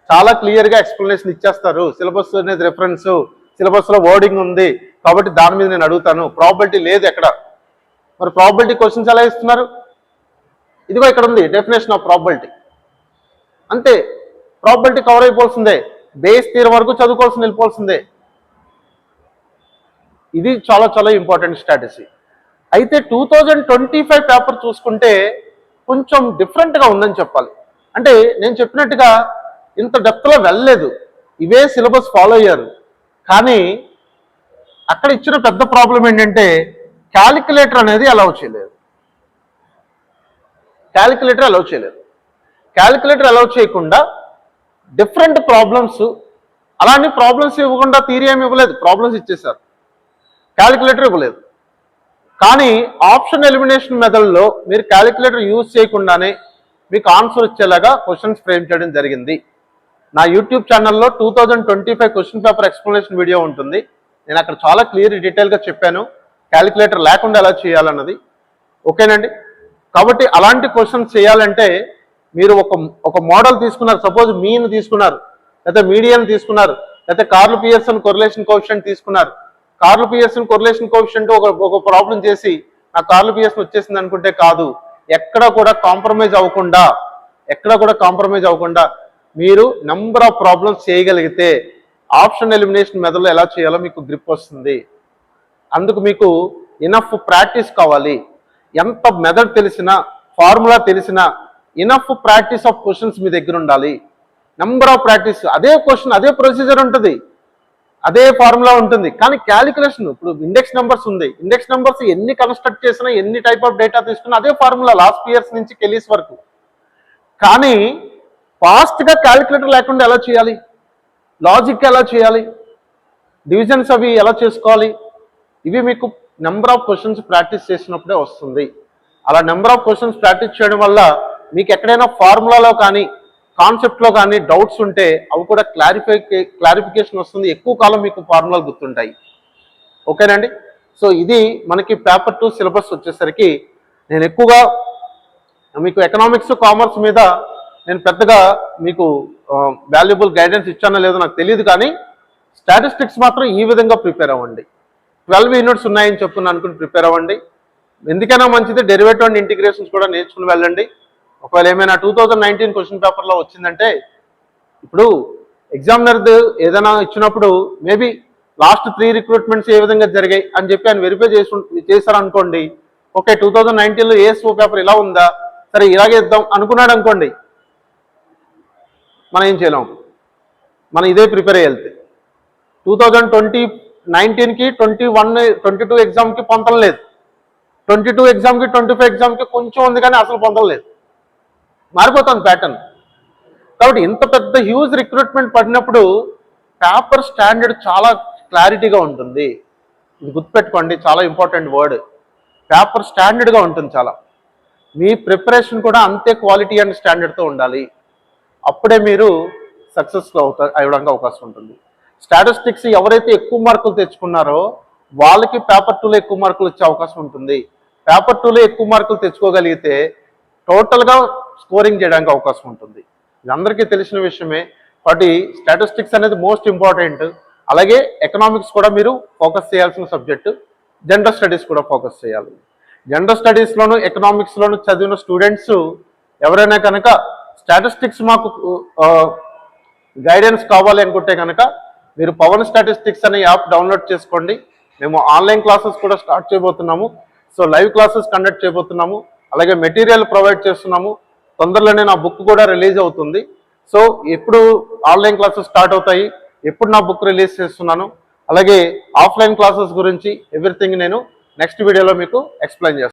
[SPEAKER 1] చాలా క్లియర్గా ఎక్స్ప్లెనేషన్ ఇచ్చేస్తారు. సిలబస్ అనేది రెఫరెన్స్, సిలబస్లో వర్డింగ్ ఉంది కాబట్టి దాని మీద నేను అడుగుతాను, ప్రాబిలిటీ లేదు ఎక్కడ. మరి ప్రాబిలిటీ క్వశ్చన్స్ ఎలా ఇస్తున్నారు? ఇదిగో ఇక్కడ ఉంది డెఫినేషన్ ఆఫ్ ప్రాబిలిటీ. అంతే, ప్రాబిలిటీ కవర్ అయిపోవాల్సిందే. బేస్ థియరీ వరకు చదువుకోవాల్సింది వెళ్ళిపోవాల్సిందే. ఇది చాలా చాలా ఇంపార్టెంట్ స్ట్రాటజీ. అయితే 2025 పేపర్ చూసుకుంటే కొంచెం డిఫరెంట్గా ఉందని చెప్పాలి. అంటే నేను చెప్పినట్టుగా ఇంత డెప్త్లో వెళ్ళలేదు, ఇవే సిలబస్ ఫాలో అయ్యారు. కానీ అక్కడ ఇచ్చిన పెద్ద ప్రాబ్లం ఏంటంటే క్యాలిక్యులేటర్ అనేది అలౌ చేయలేదు. క్యాలిక్యులేటర్ అలౌ చేయకుండా డిఫరెంట్ ప్రాబ్లమ్స్, అలానే ప్రాబ్లమ్స్ ఇవ్వకుండా థియరీ ఏమి ఇవ్వలేదు, ప్రాబ్లమ్స్ ఇచ్చేశారు. క్యాలిక్యులేటర్ ఇవ్వలేదు. కానీ ఆప్షన్ ఎలిమినేషన్ మెథడ్లో మీరు క్యాలిక్యులేటర్ యూజ్ చేయకుండానే మీకు ఆన్సర్ వచ్చేలాగా క్వశ్చన్స్ ఫ్రేమ్ చేయడం జరిగింది. నా యూట్యూబ్ ఛానల్లో 2025 క్వశ్చన్ పేపర్ ఎక్స్ప్లెనేషన్ వీడియో ఉంటుంది. నేను అక్కడ చాలా క్లియర్ డీటెయిల్గా చెప్పాను క్యాలిక్యులేటర్ లేకుండా ఎలా చేయాలన్నది. ఓకేనండి. కాబట్టి అలాంటి క్వశ్చన్స్ చేయాలంటే మీరు ఒక మోడల్ తీసుకున్నారు, సపోజ్ మీన్ తీసుకున్నారు, లేకపోతే మీడియన్ తీసుకున్నారు, లేకపోతే కార్ల్ పియర్సన్ కొరిలేషన్ కోఎఫిషియంట్ తీసుకున్నారు. కార్ల్ పియర్సన్ కొరిలేషన్ కోఎఫిషియంట్ ఒక ప్రాబ్లం చేసి నాకు కార్ల్ పియర్సన్ వచ్చేసింది అనుకుంటే కాదు. ఎక్కడ కూడా కాంప్రమైజ్ అవ్వకుండా మీరు నెంబర్ ఆఫ్ ప్రాబ్లమ్స్ చేయగలిగితే ఆప్షన్ ఎలిమినేషన్ మెథడ్లో ఎలా చేయాలో మీకు గ్రిప్ వస్తుంది. అందుకు మీకు ఇనఫ్ ప్రాక్టీస్ కావాలి. ఎంత మెథడ్ తెలిసినా, ఫార్ములా తెలిసినా, ఇనఫ్ ప్రాక్టీస్ ఆఫ్ క్వశ్చన్స్ మీ దగ్గర ఉండాలి. నెంబర్ ఆఫ్ ప్రాక్టీస్, అదే క్వశ్చన్, అదే ప్రొసీజర్ ఉంటుంది, అదే ఫార్ములా ఉంటుంది. కానీ క్యాలిక్యులేషన్, ఇప్పుడు ఇండెక్స్ నెంబర్స్ ఉంది, ఇండెక్స్ నెంబర్స్ ఎన్ని కన్స్ట్రక్ట్ చేసినా, ఎన్ని టైప్ ఆఫ్ డేటా తీసుకున్నా అదే ఫార్ములా లాస్ట్ ఇయర్స్ నుంచి కెలీస్ వరకు. కానీ ఫాస్ట్గా క్యాలిక్యులేటర్ లేకుండా ఎలా చేయాలి, లాజిక్ ఎలా చేయాలి, డివిజన్స్ అవి ఎలా చేసుకోవాలి, ఇవి మీకు నెంబర్ ఆఫ్ క్వశ్చన్స్ ప్రాక్టీస్ చేసినప్పుడే వస్తుంది. అలా నెంబర్ ఆఫ్ క్వశ్చన్స్ ప్రాక్టీస్ చేయడం వల్ల మీకు ఎక్కడైనా ఫార్ములాలో కానీ కాన్సెప్ట్లో కానీ డౌట్స్ ఉంటే అవి కూడా క్లారిఫికేషన్ వస్తుంది. ఎక్కువ కాలం మీకు ఫార్ములాలు గుర్తుంటాయి. ఓకేనండి. సో ఇది మనకి పేపర్ 2 సిలబస్ వచ్చేసరికి నేను ఎక్కువగా మీకు ఎకనామిక్స్, కామర్స్ మీద నేను పెద్దగా మీకు వాల్యుబుల్ గైడెన్స్ ఇచ్చానో లేదో నాకు తెలియదు. కానీ స్టాటిస్టిక్స్ మాత్రం ఈ విధంగా ప్రిపేర్ అవ్వండి. 12 యూనిట్స్ ఉన్నాయని చెప్తున్నాను అనుకుని ప్రిపేర్ అవ్వండి. ఎందుకైనా మంచిది డెరివేటివ్ అండ్ ఇంటిగ్రేషన్స్ కూడా నేర్చుకుని వెళ్ళండి. ఒకవేళ ఏమైనా 2019 క్వశ్చన్ పేపర్లో వచ్చిందంటే, ఇప్పుడు ఎగ్జామినర్ ఏదైనా ఇచ్చినప్పుడు మేబీ లాస్ట్ 3 రిక్రూట్మెంట్స్ ఏ విధంగా జరిగాయి అని చెప్పి ఆయన వెరిఫై చేశారనుకోండి. ఓకే 2019లో ఏఎస్ఓ పేపర్ ఇలా ఉందా, సరే ఇలాగే ఇద్దాం అనుకున్నాడు అనుకోండి, మనం ఏం చేయలేం. మనం ఇదే ప్రిపేర్ అయ్యి వెళ్తే 2019కి 22 ఎగ్జామ్కి పొందడం లేదు, 22 ఎగ్జామ్కి 25 ఎగ్జామ్కి కొంచెం ఉంది కానీ అసలు పొందడం లేదు. మారిపోతుంది ప్యాటర్న్. కాబట్టి ఇంత పెద్ద హ్యూజ్ రిక్రూట్మెంట్ పడినప్పుడు పేపర్ స్టాండర్డ్ చాలా క్లారిటీగా ఉంటుంది. ఇది గుర్తుపెట్టుకోండి, చాలా ఇంపార్టెంట్ వర్డ్. పేపర్ స్టాండర్డ్గా ఉంటుంది చాలా. మీ ప్రిపరేషన్ కూడా అంతే క్వాలిటీ అండ్ స్టాండర్డ్తో ఉండాలి. అప్పుడే మీరు సక్సెస్ఫుల్ అవ్వడానికి అవకాశం ఉంటుంది. స్టాటిస్టిక్స్ ఎవరైతే ఎక్కువ మార్కులు తెచ్చుకున్నారో వాళ్ళకి పేపర్ 2లో ఎక్కువ మార్కులు వచ్చే అవకాశం ఉంటుంది. పేపర్ 2లో ఎక్కువ మార్కులు తెచ్చుకోగలిగితే టోటల్గా స్కోరింగ్ చేయడానికి అవకాశం ఉంటుంది. ఇది అందరికీ తెలిసిన విషయమే. కాబట్టి స్టాటిస్టిక్స్ అనేది మోస్ట్ ఇంపార్టెంట్. అలాగే ఎకనామిక్స్ కూడా మీరు ఫోకస్ చేయాల్సిన సబ్జెక్టు. జనరల్ స్టడీస్ కూడా ఫోకస్ చేయాలి. జనరల్ స్టడీస్లోను ఎకనామిక్స్లోను చదివిన స్టూడెంట్స్ ఎవరైనా కనుక స్టాటిస్టిక్స్ మాకు గైడెన్స్ కావాలి అనుకుంటే కనుక మీరు పవన్ స్టాటిస్టిక్స్ అనే యాప్ డౌన్లోడ్ చేసుకోండి. మేము ఆన్లైన్ క్లాసెస్ కూడా స్టార్ట్ చేయబోతున్నాము. సో లైవ్ క్లాసెస్ కండక్ట్ చేయబోతున్నాము. అలాగే మెటీరియల్ ప్రొవైడ్ చేస్తున్నాము. తొందరలోనే నా బుక్ కూడా రిలీజ్ అవుతుంది. సో ఎప్పుడు ఆన్లైన్ క్లాసెస్ స్టార్ట్ అవుతాయి, ఎప్పుడు నా బుక్ రిలీజ్ చేస్తున్నాను, అలాగే ఆఫ్లైన్ క్లాసెస్ గురించి ఎవ్రీథింగ్ నేను నెక్స్ట్ వీడియోలో మీకు ఎక్స్ప్లెయిన్ చేస్తాను.